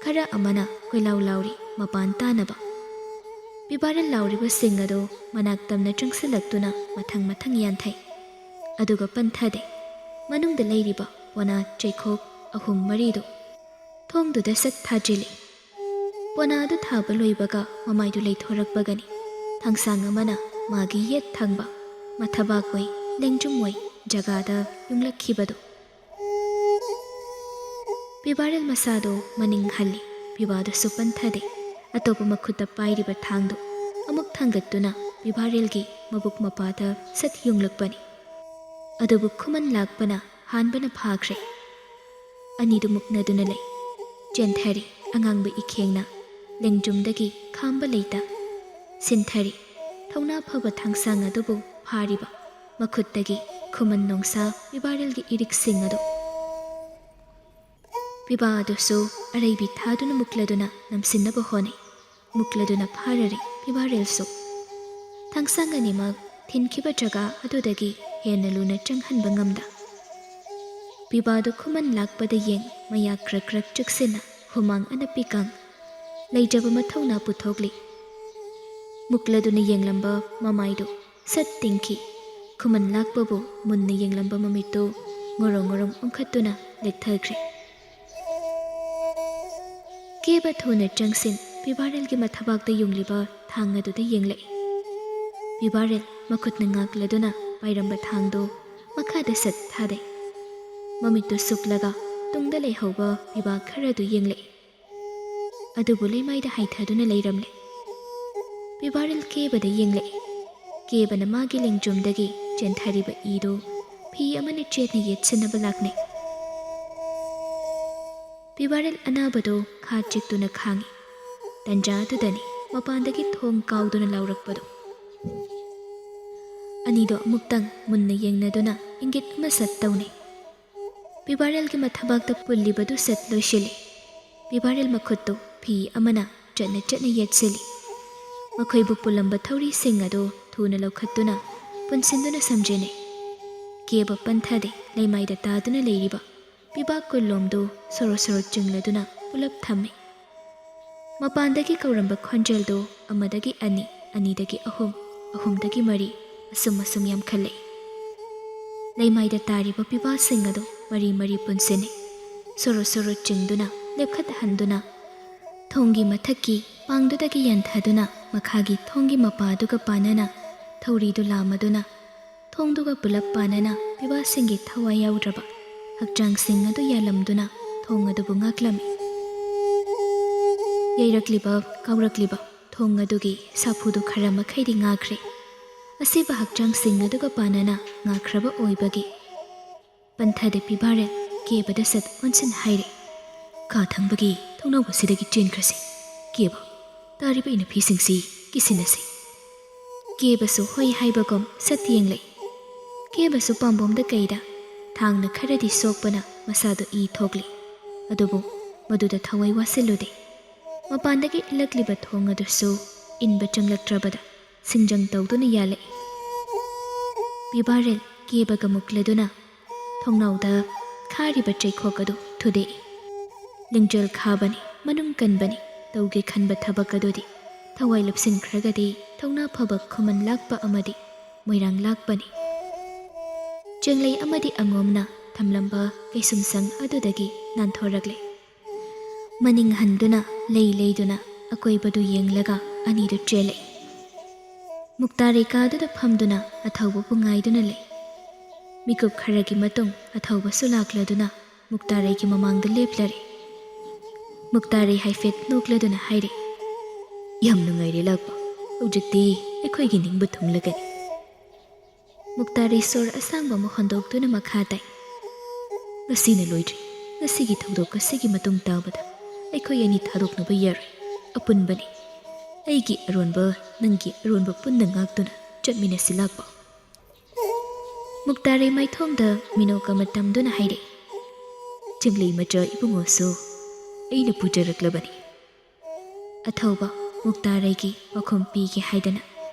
ꯈꯔ ꯑꯃꯅ ꯀꯣꯏꯂꯥꯎ ꯂꯥꯎꯔꯤ ꯃꯄꯥꯟ ꯇꯥꯅꯕ꯫ ꯄꯤꯕꯥꯔꯦꯜ ꯂꯥꯎꯔꯤꯕꯁꯤꯡ ꯑꯗꯨ ꯃꯅꯥꯛ ꯇꯝꯅ ꯆꯪꯁꯤꯜꯂꯛꯇꯨꯅ ꯃꯊꯪ ꯃꯊꯪ ꯌꯥꯟꯊꯩ, ꯑꯗꯨꯒ ꯄꯟꯊꯗꯦ꯫ ꯃꯅꯨꯡꯗ ꯂꯩꯔꯤꯕ ꯄꯣꯅꯥ ꯆꯩꯈꯣꯛ 3-4ꯗꯨ ꯊꯣꯡꯗꯨꯗ ꯁꯠ ꯊꯥꯖꯤꯜꯂꯤ꯫ ꯄꯣꯅꯥ ꯑꯗꯨ ꯊꯥꯕ ꯂꯣꯏꯕꯒ ꯃꯃꯥꯏꯗꯨ ꯂꯩꯊꯣꯔꯛꯄꯒꯅꯤ ꯊꯥꯡꯁꯥꯡ ꯑꯃꯅ ꯃꯥꯒꯤ ꯌꯦꯠ ꯊꯪꯕ ꯃꯊꯕꯥꯛꯑꯣꯏ ꯂꯦꯡꯖꯨꯝꯑꯣꯏ ꯖꯒꯥꯗ ꯌꯨꯡꯂꯛꯈꯤꯕꯗꯨ꯫ ꯄꯤꯕꯥꯔꯦꯜ ꯃꯁꯥꯗꯨ ꯃꯅꯤꯡ ꯍꯜꯂꯤ, ꯄꯤꯕꯥꯗꯨꯁꯨ ꯄꯟꯊꯗꯦ꯫ ꯑꯇꯣꯞꯄ ꯃꯈꯨꯠꯇ ꯄꯥꯏꯔꯤꯕ ꯊꯥꯡꯗꯨ ꯑꯃꯨꯛ ꯊꯥꯡꯒꯠꯇꯨꯅ ꯄꯤꯕꯥꯔꯦꯜꯒꯤ ꯃꯕꯨꯛ ꯃꯄꯥꯗ ꯁꯠ ꯌꯨꯡꯂꯛꯄꯅꯤ꯫ ꯑꯗꯨꯕꯨ ꯈꯨꯃꯟ ꯂꯥꯛꯄꯅ ꯍꯥꯟꯕꯅ ꯐꯥꯈ꯭ꯔꯦ꯫ ꯑꯅꯤꯗꯨ ꯃꯨꯛꯅꯗꯨꯅ ꯂꯩ, ꯆꯦꯟꯊꯔꯤ ꯑꯉꯥꯡꯕ ꯏꯈꯦꯡꯅ ꯂꯦꯡꯖꯨꯝꯗꯒꯤ ꯈꯥꯝꯕ ꯂꯩꯇ ꯁꯤꯟꯊꯔꯤ ꯊꯧꯅꯥ ꯐꯕ ꯊꯥꯡꯁꯥꯡ ꯑꯗꯨꯕꯨ ꯐꯥꯔꯤꯕ ꯃꯈꯨꯠꯇꯒꯤ ꯈꯨꯃꯟ ꯅꯣꯡꯁꯥ ꯄꯤꯕꯥꯔꯦꯜꯒꯤ ꯏꯔꯤꯛꯁꯤꯡ ꯑꯗꯨ꯫ ꯄꯤꯕꯥ ꯑꯗꯨꯁꯨ ꯑꯔꯩꯕꯤ ꯊꯥꯗꯨꯅ ꯃꯨꯛꯂꯗꯨꯅ ꯅꯝꯁꯤꯟꯅꯕ ꯍꯣꯠꯅꯩ, ꯃꯨꯛꯂꯗꯨꯅ ꯐꯥꯔꯔꯤ ꯄꯤꯕꯥꯔꯦꯜꯁꯨ꯫ ꯊꯥꯡꯁꯥꯡ ꯑꯅꯤꯃꯛ ꯊꯤꯟꯈꯤꯕ ꯖꯒꯥ ꯑꯗꯨꯗꯒꯤ ꯍꯦꯟꯅ ꯂꯨꯅ ꯆꯪꯍꯟꯕ ꯉꯝꯗ꯫ ꯄꯤꯕꯥꯗꯨ ꯈꯨꯃꯟ ꯂꯥꯛꯄꯗ ꯌꯦꯡ ꯃꯌꯥ ꯀ꯭ꯔꯛ ꯀ꯭ꯔꯛ ꯆꯨꯛꯁꯤꯟꯅ ꯍꯨꯃꯥꯡ ꯑꯅꯞꯄꯤꯀꯥꯡ ꯂꯩꯖꯕ ꯃꯊꯧꯅꯥ ꯄꯨꯊꯣꯛꯂꯤ꯫ ꯃꯨꯛꯂꯗꯨꯅ ꯌꯦꯡꯂꯝꯕ ꯃꯃꯥꯏꯗꯨ ꯁꯠ ꯇꯤꯡꯈꯤ꯫ ꯈꯨꯃꯟ ꯂꯥꯛꯄꯕꯨ ꯃꯨꯟꯅ ꯌꯦꯡꯂꯝꯕ ꯃꯃꯤꯠꯇꯨ ꯉꯣꯔꯣꯡ ꯉꯣꯔꯣꯡ ꯑꯣꯟꯈꯠꯇꯨꯅ ꯂꯦꯛꯊꯈ꯭ꯔꯦ꯫ ꯀꯦꯕ ꯊꯨꯅ ꯆꯪꯁꯤꯟ ꯄꯤꯕꯥꯔꯦꯜꯒꯤ ꯃꯊꯕꯥꯛꯇ ꯌꯨꯡꯂꯤꯕ ꯊꯥꯡ ꯑꯗꯨꯗ ꯌꯦꯡꯂꯛꯏ꯫ ꯄꯤꯕꯥꯔꯦꯜ ꯃꯈꯨꯠꯅ ꯉꯥꯛꯂꯗꯨꯅ ꯄꯥꯏꯔꯝꯕ ꯊꯥꯡꯗꯨ ꯃꯈꯥꯗ ꯁꯠ ꯊꯥꯗꯩ꯫ ꯃꯃꯤꯠꯇꯨ ꯁꯨꯛꯂꯒ ꯇꯨꯡꯗ ꯂꯩꯍꯧꯕ ꯄꯤꯕꯥ ꯈꯔꯗꯨ ꯌꯦꯡꯂꯛꯏ, ꯑꯗꯨꯕꯨ ꯂꯩꯃꯥꯏꯗ ꯍꯥꯏꯊꯗꯨꯅ ꯂꯩꯔꯝꯂꯦ꯫ ꯄꯤꯕꯥꯔꯦꯜ ꯀꯦꯕꯗ ꯌꯦꯡꯂꯛꯏ꯫ ꯀꯦꯕꯅ ꯃꯥꯒꯤ ꯂꯦꯡꯖꯨꯝꯗꯒꯤ ꯆꯦꯟꯊꯔꯤꯕ ꯏꯗꯨ ꯐꯤ ꯑꯃꯅ ꯆꯦꯠꯅ ꯌꯦꯠꯁꯤꯟꯅꯕ ꯂꯥꯛꯅꯩ꯫ ꯄꯤꯕꯥꯔꯦꯜ ꯑꯅꯥꯕꯗꯨ ꯈꯥ ꯆꯤꯛꯇꯨꯅ ꯈꯥꯡꯉꯤ꯫ ꯇꯟꯖꯥ ꯑꯗꯨꯗꯅꯤ ꯃꯄꯥꯟꯗꯒꯤ ꯊꯣꯡ ꯀꯥꯎꯗꯨꯅ ꯂꯥꯎꯔꯛꯄꯗꯨ꯫ ꯑꯅꯤꯗꯣ ꯑꯃꯨꯛꯇꯪ ꯃꯨꯟꯅ ꯌꯦꯡꯅꯗꯨꯅ ꯏꯪꯒꯤꯠ ꯑꯃ ꯁꯠ ꯇꯧꯅꯩ꯫ ꯄꯤꯕꯥꯔꯦꯜꯒꯤ ꯃꯊꯕꯥꯛꯇ ꯄꯨꯜꯂꯤꯕꯗꯨ ꯁꯠ ꯂꯣꯏꯁꯤꯜꯂꯤ꯫ ꯄꯤꯕꯥꯔꯦꯜ ꯃꯈꯨꯠꯇꯨ ꯐꯤ ꯑꯃꯅ ꯆꯠꯅ ꯆꯠꯅ ꯌꯦꯠꯁꯤꯜꯂꯤ꯫ ꯃꯈꯣꯏꯕꯨ ꯄꯨꯜꯂꯝꯕ ꯊꯧꯔꯤꯁꯤꯡ ꯑꯗꯨ ꯊꯨꯅ ꯂꯧꯈꯠꯇꯨꯅ ꯄꯨꯟꯁꯤꯟꯗꯨꯅ ꯁꯝꯖꯤꯟꯅꯩ꯫ ꯀꯦꯕ ꯄꯟꯊꯗꯦ꯫ ꯂꯩꯃꯥꯏꯗ ꯇꯥꯗꯨꯅ ꯂꯩꯔꯤꯕ ꯄꯤꯕꯥ ꯀꯨꯟꯂꯣꯝꯗꯨ ꯁꯣꯔꯣ ꯁꯣꯔꯣ ꯆꯤꯡꯂꯗꯨꯅ ꯄꯨꯂꯞ ꯊꯝꯃꯤ꯫ ꯃꯄꯥꯟꯗꯒꯤ ꯀꯧꯔꯝꯕ ꯈꯣꯟꯖꯦꯜꯗꯨ 1ꯗꯒꯤ 2, 2ꯗꯒꯤ 3, 3ꯗꯒꯤ 4 ꯑꯁꯨꯝ ꯑꯁꯨꯝ ꯌꯥꯝꯈꯠꯂꯛꯏ꯫ ꯂꯩꯃꯥꯏꯗ ꯇꯥꯔꯤꯕ ꯄꯤꯕꯥꯁꯤꯡ ꯑꯗꯨ ꯃꯔꯤ ꯃꯔꯤ ꯄꯨꯟꯁꯤꯟꯅꯩ, ꯁꯣꯔꯣ ꯁꯣꯔꯣ ꯆꯤꯡꯗꯨꯅ ꯂꯦꯞꯈꯠꯍꯟꯗꯨꯅ ꯊꯣꯡꯒꯤ ꯃꯊꯛꯀꯤ ꯄꯥꯡꯗꯨꯗꯒꯤ ꯌꯥꯟꯊꯗꯨꯅ ꯃꯈꯥꯒꯤ ꯊꯣꯡꯒꯤ ꯃꯄꯥꯗꯨꯒ ꯄꯥꯟꯅꯅ ꯊꯧꯔꯤꯗꯨ ꯂꯥꯝꯃꯗꯨꯅ ꯊꯣꯡꯗꯨꯒ ꯄꯨꯂꯞ ꯄꯥꯟꯅꯅ ꯄꯤꯕꯥꯁꯤꯡꯒꯤ ꯊꯋꯥꯏ ꯌꯥꯎꯗ꯭ꯔꯕ ꯍꯛꯆꯥꯡꯁꯤꯡ ꯑꯗꯨ ꯌꯥꯜꯂꯝꯗꯨꯅ ꯊꯣꯡ ꯑꯗꯨꯕꯨ ꯉꯥꯛꯂꯝꯃꯤ꯫ ꯌꯩꯔꯛꯂꯤꯕ ꯀꯥꯎꯔꯛꯂꯤꯕ ꯊꯣꯡ ꯑꯗꯨꯒꯤ ꯁꯥꯐꯨꯗꯨ ꯈꯔ ꯃꯈꯩꯗꯤ ꯉꯥꯛꯈ꯭ꯔꯦ꯫ ꯑꯁꯤꯕ ꯍꯛꯆꯥꯡꯁꯤꯡ ꯑꯗꯨꯒ ꯄꯥꯟꯅꯅ ꯉꯥꯛꯈ꯭ꯔꯕ ꯑꯣꯏꯕꯒꯤ ꯄꯟꯊꯗꯦ ꯄꯤꯕꯥꯔꯦꯜ ꯀꯦꯕꯗ ꯁꯠ ꯑꯣꯟꯁꯤꯟ ꯍꯥꯏꯔꯦ, ꯈꯥ ꯊꯪꯕꯒꯤ ꯊꯣꯡꯅꯥꯎ ꯑꯁꯤꯗꯒꯤ ꯆꯦꯟꯈ꯭ꯔꯁꯤ꯫ ꯀꯦꯕ, ꯇꯥꯔꯤꯕ ꯏꯅꯐꯤꯁꯤꯡꯁꯤ ꯀꯤꯁꯤꯟꯅꯁꯤ꯫ ꯀꯦꯕꯁꯨ ꯍꯣꯏ ꯍꯥꯏꯕꯒꯨꯝ ꯁꯠ ꯌꯦꯡꯂꯛꯏ꯫ ꯀꯦꯕꯁꯨ ꯄꯥꯝꯕꯣꯝꯗ ꯀꯩꯗ ꯊꯥꯡꯅ ꯈꯔꯗꯤ ꯁꯣꯛꯄꯅ ꯃꯁꯥꯗꯨ ꯏ ꯊꯣꯛꯂꯤ, ꯑꯗꯨꯕꯨ ꯃꯗꯨꯗ ꯊꯋꯥꯏ ꯋꯥꯁꯤꯜꯂꯨꯗꯦ꯫ ꯃꯄꯥꯟꯗꯒꯤ ꯏꯜꯂꯛꯂꯤꯕ ꯊꯣꯡ ꯑꯗꯨꯁꯨ ꯏꯟꯕ ꯆꯪꯂꯛꯇ꯭ꯔꯕꯗ ꯁꯤꯡꯖꯪ ꯇꯧꯗꯨꯅ ꯌꯥꯜꯂꯛꯏ꯫ ꯄꯤꯕꯥꯔꯦꯜ ꯀꯦꯕꯒ ꯃꯨꯛꯂꯗꯨꯅ ꯊꯣꯡꯅꯥꯎꯗ ꯈꯥꯔꯤꯕ ꯆꯩꯈꯣꯛ ꯑꯗꯨ ꯊꯨꯗꯦꯛꯏ꯫ ꯂꯤꯡꯖꯦꯜ ꯈꯥꯕꯅꯤ, ꯃꯅꯨꯡ ꯀꯟꯕꯅꯤ, ꯇꯧꯒꯦ ꯈꯟꯕ ꯊꯕꯛ ꯑꯗꯨꯗꯤ ꯊꯋꯥꯏ ꯂꯨꯞꯁꯤꯟꯈ꯭ꯔꯒꯗꯤ ꯊꯧꯅꯥ ꯐꯕ ꯈꯨꯃꯟ ꯂꯥꯛꯄ ꯑꯃꯗꯤ ꯃꯣꯏꯔꯥꯡ ꯂꯥꯛꯄꯅꯤ꯫ ꯆꯦꯡꯂꯩ ꯑꯃꯗꯤ ꯑꯉꯣꯝꯅ ꯊꯝꯂꯝꯕ ꯀꯩꯁꯨꯝꯁꯪ ꯑꯗꯨꯗꯒꯤ ꯅꯥꯟꯊꯣꯔꯛꯂꯦ꯫ ꯃꯅꯤꯡ ꯍꯟꯗꯨꯅ ꯂꯩ ꯂꯩꯗꯨꯅ ꯑꯀꯣꯏꯕꯗꯨ ꯌꯦꯡꯂꯒ ꯑꯅꯤꯗꯨ ꯆꯦꯜꯂꯛꯏ꯫ ꯃꯨꯛꯇꯥꯔꯩ ꯀꯥꯗꯨꯗ ꯐꯝꯗꯨꯅ ꯑꯊꯧꯕꯕꯨ ꯉꯥꯏꯗꯨꯅ ꯂꯩ꯫ ꯃꯤꯀꯨꯞ ꯈꯔꯒꯤ ꯃꯇꯨꯡ ꯑꯊꯧꯕꯁꯨ ꯂꯥꯛꯂꯗꯨꯅ ꯃꯨꯛꯇꯥꯔꯩꯒꯤ ꯃꯃꯥꯡꯗ ꯂꯦꯞꯂꯔꯦ꯫ ꯃꯨꯛꯇꯥꯔꯩ ꯍꯥꯏꯐꯦꯠ ꯅꯣꯛꯂꯗꯨꯅ ꯍꯥꯏꯔꯦ, ꯌꯥꯝ ꯅꯨꯡꯉꯥꯏꯔꯦ ꯂꯥꯛꯄ, ꯍꯧꯖꯤꯛꯇꯤ ꯑꯩꯈꯣꯏꯒꯤ ꯅꯤꯡꯕ ꯊꯨꯡꯂꯒꯅꯤ꯫ ꯃꯨꯛꯇꯥꯔꯩ ꯁꯣꯔ ꯑꯁꯥꯡꯕ ꯑꯃ ꯍꯣꯟꯗꯣꯛꯇꯨꯅ ꯃꯈꯥ ꯇꯥꯏ, ꯉꯁꯤꯅ ꯂꯣꯏꯗ꯭ꯔꯤ꯫ ꯉꯁꯤꯒꯤ ꯊꯧꯗꯣꯛ ꯑꯁꯤꯒꯤ ꯃꯇꯨꯡ ꯇꯥꯕꯗ ꯑꯩꯈꯣꯏ ꯑꯅꯤ ꯊꯥꯗꯣꯛꯅꯕ ꯌꯥꯔꯣꯏ꯫ ꯑꯄꯨꯟꯕꯅꯤ ꯑꯩꯒꯤ ꯑꯔꯣꯟꯕ ꯅꯪꯒꯤ ꯑꯔꯣꯟꯕ ꯄꯨꯟꯅ ꯉꯥꯛꯇꯨꯅ ꯆꯠꯃꯤꯟꯅꯁꯤ ꯂꯥꯛꯄ ꯃꯨꯛꯇꯥꯔꯩ ꯃꯥꯏꯊꯣꯡꯗ ꯃꯤꯅꯣꯛ ꯑꯃ ꯇꯝꯗꯨꯅ ꯍꯥꯏꯔꯛꯏ ꯆꯤꯡꯂꯩ ꯃꯆꯥ ꯏꯕꯨꯡꯉꯣꯁꯨ ꯑꯩꯅ ꯄꯨꯖꯔꯛꯂꯕꯅꯤ ꯑꯊꯧꯕ ꯃꯨꯛꯇꯥꯔꯩꯒꯤ ꯄꯥꯎꯈꯨꯝ ꯄꯤꯒꯦ ꯍꯥꯏꯗꯅ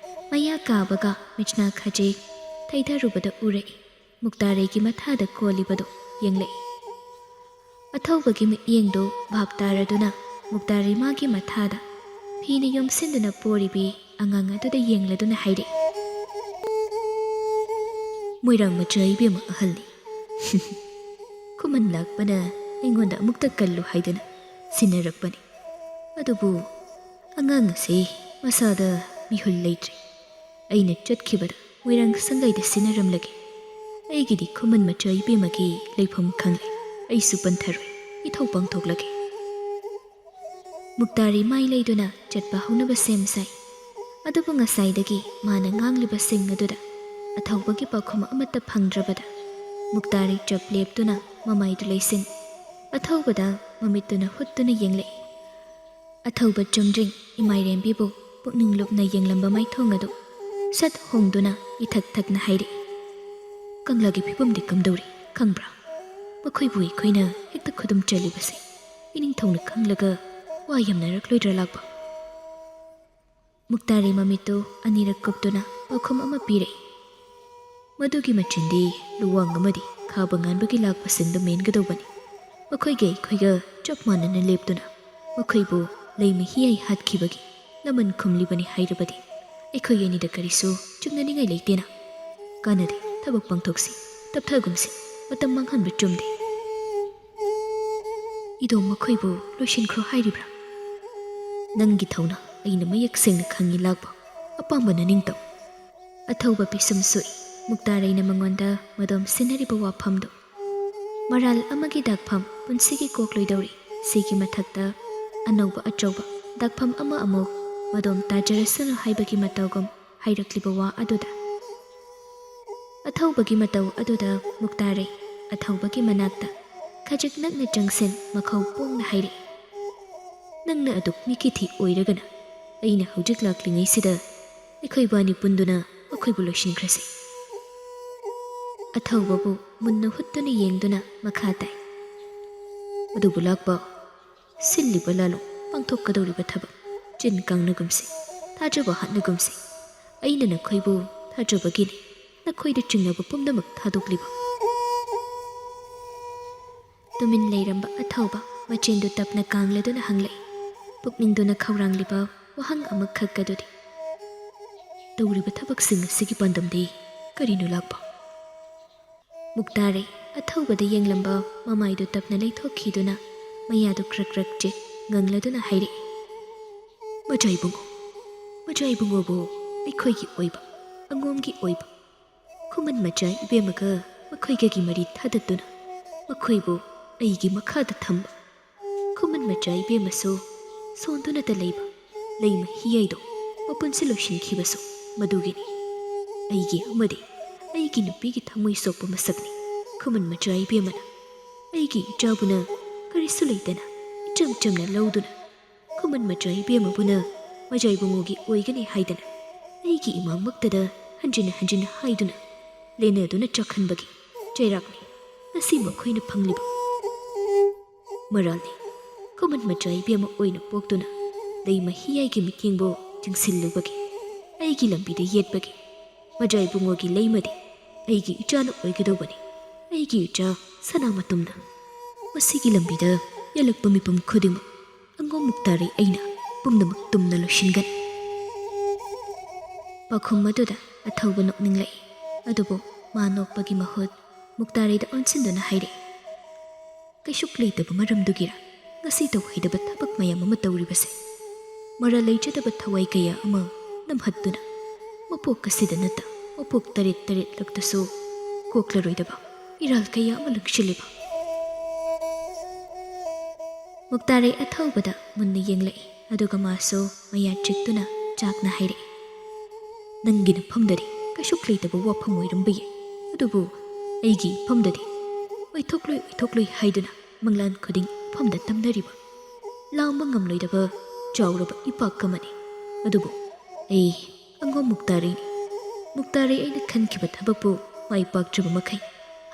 ꯃꯌꯥ ꯀꯥꯕꯒ ꯃꯤꯆꯅꯥ ꯈꯖꯤꯛ ꯊꯩꯊꯔꯨꯕꯗ ꯎꯔꯛꯏ ꯃꯨꯛꯇꯥꯔꯩꯒꯤ ꯃꯊꯥꯗ ꯀꯣꯜꯂꯤꯕꯗꯨ ꯌꯦꯡꯂꯛꯏ ꯑꯊꯧꯕꯒꯤ ꯃꯤꯠꯌꯦꯡꯗꯨ ꯚꯥꯞ ꯇꯥꯔꯗꯨꯅ ꯃꯨꯛꯇꯥꯔꯩ ꯃꯥꯒꯤ ꯃꯊꯥꯗ ꯐꯤꯅ ꯌꯣꯝꯁꯤꯟꯗꯨꯅ ꯄꯣꯔꯤꯕꯤ ꯑꯉꯥꯡ ꯑꯗꯨꯗ ꯌꯦꯡꯂꯗꯨꯅ ꯍꯥꯏꯔꯛꯏ ꯃꯣꯏꯔꯥꯡ ꯃꯆꯥ ꯏꯕꯦꯝꯃ ꯑꯍꯜꯅꯤ ꯈꯨꯃꯟ ꯂꯥꯛꯄꯅ ꯑꯩꯉꯣꯟꯗ ꯑꯃꯨꯛꯇ ꯀꯜꯂꯨ ꯍꯥꯏꯗꯅ ꯁꯤꯟꯅꯔꯛꯄꯅꯤ ꯑꯗꯨꯕꯨ ꯑꯉꯥꯡ ꯑꯁꯤ ꯃꯁꯥꯗ ꯃꯤꯍꯨꯜ ꯂꯩꯇ꯭ꯔꯦ ꯑꯩꯅ ꯆꯠꯈꯤꯕꯗ ꯃꯣꯏꯔꯥꯡ ꯁꯪꯒꯩꯗ ꯁꯤꯟꯅꯔꯝꯂꯒꯦ ꯑꯩꯒꯤꯗꯤ ꯈꯨꯃꯟ ꯃꯆꯥ ꯏꯕꯦꯝꯃꯒꯤ ꯂꯩꯐꯝ ꯈꯪꯂꯦ ꯑꯩꯁꯨ ꯄꯟꯊꯔꯣꯏ ꯏꯊꯧ ꯄꯥꯡꯊꯣꯛꯂꯒꯦ ꯃꯨꯛꯇꯥꯔꯤ ꯃꯥꯏ ꯂꯩꯗꯨꯅ ꯆꯠꯄ ꯍꯧꯅꯕ ꯁꯦꯝ ꯁꯥꯏ ꯑꯗꯨꯕꯨ ꯉꯁꯥꯏꯗꯒꯤ ꯃꯥꯅ ꯉꯥꯡꯂꯤꯕꯁꯤꯡ ꯑꯗꯨꯗ ꯑꯊꯧꯕꯒꯤ ꯄꯥꯎꯈꯨꯝ ꯑꯃꯠꯇ ꯐꯪꯗ꯭ꯔꯕꯗ ꯃꯨꯛꯇꯥꯔꯤ ꯆꯞ ꯂꯦꯞꯇꯨꯅ ꯃꯃꯥꯏꯗꯨ ꯂꯩꯁꯤꯟ ꯑꯊꯧꯕꯗ ꯃꯃꯤꯠꯇꯨꯅ ꯍꯨꯠꯇꯨꯅ ꯌꯦꯡꯂꯛꯏ ꯑꯊꯧꯕ ꯆꯨꯝꯗ꯭ꯔꯤꯡ ꯏꯃꯥꯏꯔꯦꯝꯕꯤꯕꯨ ꯄꯨꯛꯅꯤꯡ ꯂꯨꯞꯅ ꯌꯦꯡꯂꯝꯕ ꯃꯥꯏꯊꯣꯡ ꯑꯗꯨ ꯁꯠ ꯍꯣꯡꯗꯨꯅ ꯏꯊꯛ ꯊꯛꯅ ꯍꯥꯏꯔꯛꯏ ꯀꯪꯂꯥꯒꯤ ꯐꯤꯕꯝꯗꯤ ꯀꯝꯗꯧꯔꯤ ꯈꯪꯕ꯭ꯔꯥ ꯃꯈꯣꯏꯕꯨ ꯑꯩꯈꯣꯏꯅ ꯍꯦꯛꯇ ꯈꯨꯗꯨꯝ ꯆꯜꯂꯤꯕꯁꯦ ꯏꯅꯤꯡꯊꯧꯅ ꯈꯪꯂꯒ ꯋꯥ ꯌꯥꯝꯅꯔꯛꯂꯣꯏꯗ꯭ꯔꯥ ꯂꯥꯛꯄ ꯃꯨꯛꯇꯥꯔꯤ ꯃꯃꯤꯠꯇꯨ ꯑꯅꯤꯔꯛ ꯀꯨꯞꯇꯨꯅ ꯄꯥꯎꯈꯨꯝ ꯑꯃ ꯄꯤꯔꯛꯏ ꯃꯗꯨꯒꯤ ꯃꯆꯤꯟꯗꯤ ꯂꯨꯋꯥꯡ ꯑꯃꯗꯤ ꯈꯥꯕ ꯉꯥꯟꯕꯒꯤ ꯂꯥꯛꯄꯁꯤꯡꯗ ꯃꯦꯟꯒꯗꯧꯕꯅꯤ ꯃꯈꯣꯏꯒ ꯑꯩꯈꯣꯏꯒ ꯆꯞ ꯃꯥꯟꯅꯅ ꯂꯦꯞꯇꯨꯅ ꯃꯈꯣꯏꯕꯨ ꯂꯩ ꯃꯍꯤꯌꯥꯏ ꯍꯥꯠꯈꯤꯕꯒꯤ ꯂꯃꯟ ꯈꯨꯝꯂꯤꯕꯅꯤ ꯍꯥꯏꯔꯕꯗꯤ ꯑꯩꯈꯣꯏ ꯑꯅꯤꯗ ꯀꯔꯤꯁꯨ ꯆꯤꯡꯅꯅꯤꯡꯉꯥꯏ ꯂꯩꯇꯦꯅ ꯀꯥꯟꯅꯗꯦ ꯊꯕꯛ ꯄꯥꯡꯊꯣꯛꯁꯤ ꯇꯞꯊꯒꯨꯝꯁꯤ ꯃꯇꯝ ꯃꯥꯡꯍꯟꯕ ꯆꯨꯝꯗꯦ ꯏꯗꯣꯝ ꯃꯈꯣꯏꯕꯨ ꯂꯣꯏꯁꯤꯟꯈ꯭ꯔꯣ ꯍꯥꯏꯔꯤꯕ꯭ꯔꯥ ꯅꯪꯒꯤ ꯊꯧꯅ ꯑꯩꯅ ꯃꯌꯦꯛ ꯁꯦꯡꯅ ꯈꯪꯉꯤ ꯂꯥꯛꯄ ꯑꯄꯥꯝꯕꯅ ꯅꯤꯡꯇꯧ ꯑꯊꯧꯕ ꯄꯤꯁꯨꯝ ꯁꯣꯛꯏ ꯃꯨꯛꯇꯥꯔꯩꯅ ꯃꯉꯣꯟꯗ ꯃꯗꯣꯝ ꯁꯤꯟꯅꯔꯤꯕ ꯋꯥꯐꯝꯗꯨ ꯃꯔꯥꯜ ꯑꯃꯒꯤ ꯗꯥꯛꯐꯝ ꯄꯨꯟꯁꯤꯒꯤ ꯀꯣꯛꯂꯣꯏꯗꯧꯔꯤ ꯁꯤꯒꯤ ꯃꯊꯛꯇ ꯑꯅꯧꯕ ꯑꯆꯧꯕ ꯗꯥꯛꯐꯝ ꯑꯃ ꯑꯃꯨꯛ ꯃꯗꯣꯝ ꯇꯥꯖꯔꯁꯅꯨ ꯍꯥꯏꯕꯒꯤ ꯃꯇꯧꯒꯨꯝ ꯍꯥꯏꯔꯛꯂꯤꯕ ꯋꯥ ꯑꯗꯨꯗ ꯑꯊꯧꯕꯒꯤ ꯃꯇꯧ ꯑꯗꯨꯗ ꯃꯨꯛꯇꯥꯔꯩ ꯑꯊꯧꯕꯒꯤ ꯃꯅꯥꯛꯇ ꯈꯖꯤꯛ ꯅꯛꯅ ꯆꯪꯁꯤꯟ ꯃꯈꯧ ꯄꯣꯡꯅ ꯍꯥꯏꯔꯛꯏ ꯅꯪꯅ ꯑꯗꯨꯛ ꯃꯤꯀꯤꯊꯤ ꯑꯣꯏꯔꯒꯅ ꯑꯩꯅ ꯍꯧꯖꯤꯛ ꯂꯥꯛꯂꯤꯉꯩꯁꯤꯗ ꯑꯩꯈꯣꯏ ꯕꯥꯅꯤ ꯄꯨꯟꯗꯨꯅ ꯃꯈꯣꯏꯕꯨ ꯂꯣꯏꯁꯤꯟꯈ꯭ꯔꯁꯤ ꯑꯊꯧꯕꯕꯨ ꯃꯨꯟꯅ ꯍꯨꯠꯇꯨꯅ ꯌꯦꯡꯗꯨꯅ ꯃꯈꯥ ꯇꯥꯏ ꯑꯗꯨꯕꯨ ꯂꯥꯛꯄ ꯁꯤꯜꯂꯤꯕ ꯂꯥꯂꯣꯡ ꯄꯥꯡꯊꯣꯛꯀꯗꯧꯔꯤꯕ ꯊꯕꯛ ꯆꯤꯟ ꯀꯥꯡꯅꯒꯨꯝꯁꯤ ꯊꯥꯖꯕ ꯍꯥꯠꯅꯒꯨꯝꯁꯤ ꯑꯩꯅ ꯅꯈꯣꯏꯕꯨ ꯊꯥꯖꯕꯒꯤꯅꯤ ꯅꯈꯣꯏꯗ ꯆꯤꯡꯅꯕ ꯄꯨꯝꯅꯃꯛ ꯊꯥꯗꯣꯛꯂꯤꯕ ꯇꯨꯃꯤꯟ ꯂꯩꯔꯝꯕ ꯑꯊꯧꯕ ꯃꯆꯤꯟꯗꯨ ꯇꯞꯅ ꯀꯥꯡꯂꯗꯨꯅ ꯍꯪꯂꯛꯏ ꯄꯨꯛꯅꯤꯡꯗꯨꯅ ꯈꯧꯔꯥꯡꯂꯤꯕ ꯋꯥꯍꯪ ꯑꯃꯈꯛꯀꯗꯨꯗꯤ ꯇꯧꯔꯤꯕ ꯊꯕꯛꯁꯤꯡ ꯑꯁꯤꯒꯤ ꯄꯥꯟꯗꯝꯗꯤ ꯀꯔꯤꯅꯣ ꯂꯥꯛꯄ ꯃꯨꯛꯇꯥꯔꯩ ꯑꯊꯧꯕꯗ ꯌꯦꯡꯂꯝꯕ ꯃꯃꯥꯏꯗꯨ ꯇꯞꯅ ꯂꯩꯊꯣꯛꯈꯤꯗꯨꯅ ꯃꯌꯥꯗꯨ ꯈ꯭ꯔꯛ ꯈ꯭ꯔꯛ ꯆꯤꯛ ꯉꯪꯂꯗꯨꯅ ꯍꯥꯏꯔꯛꯏ ꯃꯆꯥ ꯏꯕꯨꯡꯉꯣꯕꯨ ꯑꯩꯈꯣꯏꯒꯤ ꯑꯣꯏꯕ ꯑꯉꯣꯝꯒꯤ ꯑꯣꯏꯕ ꯈꯨꯃꯟ ꯃꯆꯥ ꯏꯕꯦꯝꯃꯒ ꯃꯈꯣꯏꯒꯒꯤ ꯃꯔꯤ ꯊꯥꯗꯠꯇꯨꯅ ꯃꯈꯣꯏꯕꯨ ꯑꯩꯒꯤ ꯃꯈꯥꯗ ꯊꯝꯕ ꯈꯨꯃꯟ ꯃꯆꯥ ꯏꯕꯦꯝꯃꯁꯨ ꯁꯣꯟꯗꯨꯅꯇ ꯂꯩꯕ ꯂꯩ ꯃꯍꯤꯌꯥꯏꯗꯣ ꯃꯄꯨꯟꯁꯤ ꯂꯣꯏꯁꯤꯟꯈꯤꯕꯁꯨ ꯃꯗꯨꯒꯤꯅꯤ ꯑꯩꯒꯤ ꯑꯃꯗꯤ ꯑꯩꯒꯤ ꯅꯨꯄꯤꯒꯤ ꯊꯃꯣꯏ ꯁꯣꯛꯄ ꯃꯁꯛꯅꯤ ꯈꯨꯃꯟ ꯃꯆꯥ ꯏꯕꯦꯝꯃꯅ ꯑꯩꯒꯤ ꯏꯆꯥꯕꯨꯅ ꯀꯔꯤꯁꯨ ꯂꯩꯇꯅ ꯏꯆꯝ ꯆꯝꯅ ꯂꯧꯗꯨꯅ ꯈꯨꯃꯟ ꯃꯆꯥ ꯏꯕꯦꯝꯃꯕꯨꯅ ꯃꯖꯥꯏꯕꯨꯡꯉꯣꯒꯤ ꯑꯣꯏꯒꯅꯤ ꯍꯥꯏꯗꯅ ꯑꯩꯒꯤ ꯏꯃꯥꯃꯛꯇꯗ ꯍꯟꯖꯤꯟ ꯍꯟꯖꯤꯟ ꯍꯥꯏꯗꯨꯅ ꯂꯦꯟꯅꯗꯨꯅ ꯆꯥꯛꯍꯟꯕꯒꯤ ꯆꯩꯔꯥꯛꯅꯤ ꯉꯁꯤ ꯃꯈꯣꯏꯅ ꯐꯪꯂꯤꯕ ꯃꯔꯥꯜꯅꯤ ꯈꯨꯃꯟ ꯃꯆꯥ ꯏꯕꯦꯝꯃ ꯑꯣꯏꯅ ꯄꯣꯛꯇꯨꯅ ꯂꯩ ꯃꯍꯤꯌꯥꯏꯒꯤ ꯃꯤꯠꯌꯦꯡꯕꯨ ꯆꯤꯡꯁꯤꯜꯂꯨꯕꯒꯤ ꯑꯩꯒꯤ ꯂꯝꯕꯤꯗ ꯌꯦꯠꯄꯒꯤ ꯃꯖꯥꯏꯕꯨꯡꯉꯣꯒꯤ ꯂꯩꯃꯗꯤ ꯑꯩꯒꯤ ꯏꯆꯥꯅ ꯑꯣꯏꯒꯗꯧꯕꯅꯤ ꯑꯩꯒꯤ ꯏꯆꯥ ꯁꯅꯥ ꯃꯇꯨꯝꯅ ꯃꯁꯤꯒꯤ ꯂꯝꯕꯤꯗ ꯌꯦꯜꯂꯛꯄ ꯃꯤꯄꯨꯝ ꯈꯨꯗꯤꯡꯃꯛ ꯑꯉꯣꯝ ꯃꯨꯛꯇꯥꯔꯩ ꯑꯩꯅ ꯄꯨꯝꯅꯃꯛ ꯇꯨꯝꯅ ꯂꯣꯏꯁꯤꯟꯒꯅꯤ ꯄꯥꯎꯈꯨꯝ ꯑꯗꯨꯗ ꯑꯊꯧꯕ ꯅꯣꯛꯅꯤꯡꯂꯛꯏ ꯑꯗꯨꯕꯨ ꯃꯥ ꯅꯣꯛꯄꯒꯤ ꯃꯍꯨꯠ ꯃꯨꯛꯇꯥꯔꯩꯗ ꯑꯣꯟꯁꯤꯟꯗꯨꯅ ꯍꯥꯏꯔꯛꯏ ꯀꯩꯁꯨꯛ ꯂꯩꯇꯕ ꯃꯔꯝꯗꯨꯒꯤꯔ ꯉꯁꯤ ꯇꯧꯍꯩꯗꯕ ꯊꯕꯛ ꯃꯌꯥꯝ ꯑꯃ ꯇꯧꯔꯤꯕꯁꯦ ꯃꯔꯥꯜ ꯂꯩꯖꯗꯕ ꯊꯋꯥꯏ ꯀꯌꯥ ꯑꯃ ꯅꯝꯍꯠꯇꯨꯅ ꯃꯄꯣꯛ ꯑꯁꯤꯗ ꯅꯠꯇ ꯃꯄꯣꯛ ꯇꯔꯦꯠ ꯇꯔꯦꯠꯂꯛꯇꯁꯨ ꯀꯣꯛꯂꯔꯣꯏꯗꯕ ꯏꯔꯥꯜ ꯀꯌꯥ ꯑꯃ ꯂꯪꯁꯤꯜꯂꯤꯕ ꯃꯨꯛꯇꯥꯔꯩ ꯑꯊꯧꯕꯗ ꯃꯨꯟꯅ ꯌꯦꯡꯂꯛꯏ ꯑꯗꯨꯒ ꯃꯥꯁꯨ ꯃꯌꯥ ꯆꯤꯛꯇꯨꯅ ꯆꯥꯛꯅ ꯍꯥꯏꯔꯛꯏ ꯅꯪꯒꯤ ꯅꯐꯝꯗꯗꯤ ꯀꯩꯁꯨꯛ ꯂꯩꯇꯕ ꯋꯥꯐꯝ ꯑꯣꯏꯔꯝꯕ ꯌꯥꯏ ꯑꯗꯨꯕꯨ ꯑꯩꯒꯤ ꯏꯐꯝꯗꯗꯤ ꯑꯣꯏꯊꯣꯛꯂꯣꯏ ꯍꯥꯏꯗꯨꯅ ꯃꯪꯂꯥꯟ ꯈꯨꯗꯤꯡ ꯃꯐꯝꯗ ꯇꯝꯅꯔꯤꯕ ꯂꯥꯡꯕ ꯉꯝꯂꯣꯏꯗꯕ ꯆꯥꯎꯔꯕ ꯏꯄꯥꯛ ꯑꯃꯅꯤ ꯑꯗꯨꯕꯨ ꯑꯩ ꯑꯉꯣꯝ ꯃꯨꯛꯇꯥꯔꯤꯅꯤ ꯃꯨꯛꯇꯥꯔꯤ ꯑꯩꯅ ꯈꯟꯈꯤꯕ ꯊꯕꯛꯄꯨ ꯃꯥꯏ ꯄꯥꯛꯇ꯭ꯔꯤꯕ ꯃꯈꯩ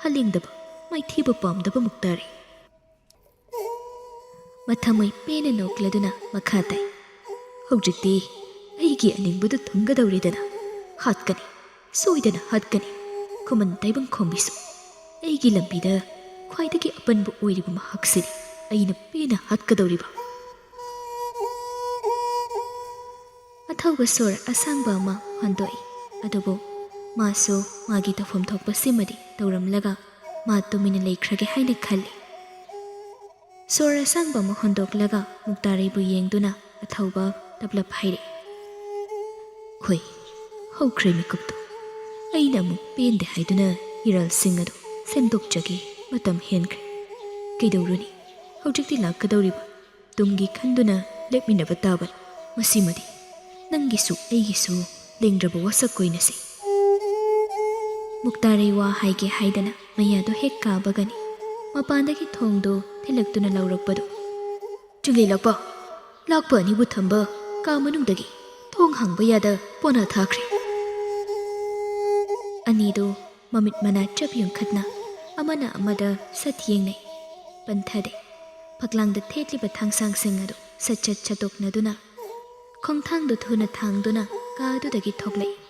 ꯍꯜꯂꯦꯡꯗꯕ ꯃꯥꯏꯊꯤꯕ ꯄꯥꯝꯗꯕ ꯃꯨꯛꯇꯥꯔꯤ ꯃꯊꯃꯣꯏ ꯄꯦꯟꯅ ꯅꯣꯛꯂꯗꯨꯅ ꯃꯈꯥ ꯇꯥꯏ ꯍꯧꯖꯤꯛꯇꯤ ꯑꯩꯒꯤ ꯑꯅꯤꯡꯕꯗꯨ ꯊꯨꯡꯒꯗꯧꯔꯤꯗꯅ ꯍꯥꯠꯀꯅꯤ ꯁꯣꯏꯗꯅ ꯍꯥꯠꯀꯅꯤ ꯈꯨꯃꯟ ꯇꯥꯏꯕꯪ ꯈꯣꯝꯕꯤꯁꯨ ꯑꯩꯒꯤ ꯂꯝꯕꯤꯗ ꯈ꯭ꯋꯥꯏꯗꯒꯤ ꯑꯄꯟꯕ ꯑꯣꯏꯔꯤꯕ ꯃꯍꯥꯛꯁꯤꯅꯤ ꯑꯩꯅ ꯄꯦꯟꯅ ꯍꯥꯠꯀꯗꯧꯔꯤꯕ ꯑꯊꯧꯕ ꯁꯣꯔ ꯑꯁꯥꯡꯕ ꯑꯃ ꯍꯣꯟꯗꯣꯛꯏ ꯑꯗꯨꯕꯨ ꯃꯥꯁꯨ ꯃꯥꯒꯤ ꯇꯧꯐꯝ ꯊꯣꯛꯄ ꯁꯤꯃꯗꯤ ꯇꯧꯔꯝꯂꯒ ꯃꯥ ꯇꯨꯃꯤꯟꯅ ꯂꯩꯈ꯭ꯔꯒꯦ ꯍꯥꯏꯅ ꯈꯜꯂꯤ ꯁꯣꯔ ꯑꯁꯥꯡꯕ ꯑꯃ ꯍꯣꯟꯗꯣꯛꯂꯒ ꯃꯨꯛꯇꯥꯔꯤꯕꯨ ꯌꯦꯡꯗꯨꯅ ꯑꯊꯧꯕ ꯇꯞꯂꯞ ꯍꯥꯏꯔꯛꯏ ꯍꯣꯏ ꯍꯧꯈ꯭ꯔꯦ ꯃꯤꯀꯨꯞꯇꯨ ꯑꯩꯅ ꯑꯃꯨꯛ ꯄꯦꯟꯗꯦ ꯍꯥꯏꯗꯨꯅ ꯍꯤꯔꯜꯁꯤꯡ ꯑꯗꯨ ꯁꯦꯝꯗꯣꯛꯆꯒꯦ ꯃꯇꯝ ꯍꯦꯟꯈ꯭ꯔꯦ ꯀꯩꯗꯧꯔꯨꯅꯤ ꯍꯧꯖꯤꯛꯇꯤ ꯂꯥꯛꯀꯗꯧꯔꯤꯕ ꯇꯨꯡꯒꯤ ꯈꯟꯗꯨꯅ ꯂꯦꯞꯃꯤꯟꯅꯕ ꯇꯥꯕꯅꯤ ꯃꯁꯤꯃꯗꯤ ꯅꯪꯒꯤꯁꯨ ꯑꯩꯒꯤꯁꯨ ꯂꯦꯡꯗ꯭ꯔꯕ ꯋꯥꯁꯛ ꯑꯣꯏꯅꯁꯤ ꯃꯨꯛꯇꯥꯔꯤ ꯋꯥ ꯍꯥꯏꯒꯦ ꯍꯥꯏꯗꯅ ꯃꯌꯥꯗꯣ ꯍꯦꯛ ꯀꯥꯕꯒꯅꯤ ꯃꯄꯥꯟꯗꯒꯤ ꯊꯣꯡꯗꯣ ꯊꯤꯜꯂꯛꯇꯨꯅ ꯂꯧꯔꯛꯄꯗꯣ ꯆꯤꯡꯂꯩ ꯂꯥꯛꯄ ꯑꯅꯤꯕꯨ ꯊꯝꯕ ꯀꯥ ꯃꯅꯨꯡꯗꯒꯤ ꯊꯣꯡ ꯍꯥꯡꯕ ꯌꯥꯗ ꯄꯣꯅꯥ ꯊꯥꯈ꯭ꯔꯦ ꯑꯅꯤꯗꯣ ꯃꯃꯤꯠ ꯃꯅꯥ ꯆꯞ ꯌꯨꯡꯈꯠꯅ ꯑꯃꯅ ꯑꯃꯗ ꯁꯠ ꯌꯦꯡꯅꯩ ꯄꯟꯊꯗꯦ ꯐꯛꯂꯥꯡꯗ ꯊꯦꯠꯂꯤꯕ ꯊꯥꯡꯁꯥꯡꯁꯤꯡ ꯑꯗꯨ ꯁꯠ ꯁꯠ ꯁꯠꯇꯣꯛꯅꯗꯨꯅ ꯈꯣꯡꯊꯥꯡꯗꯣ ꯊꯨꯅ ꯊꯥꯡꯗꯨꯅ ꯀꯥ ꯑꯗꯨꯗꯒꯤ ꯊꯣꯛꯂꯛꯏ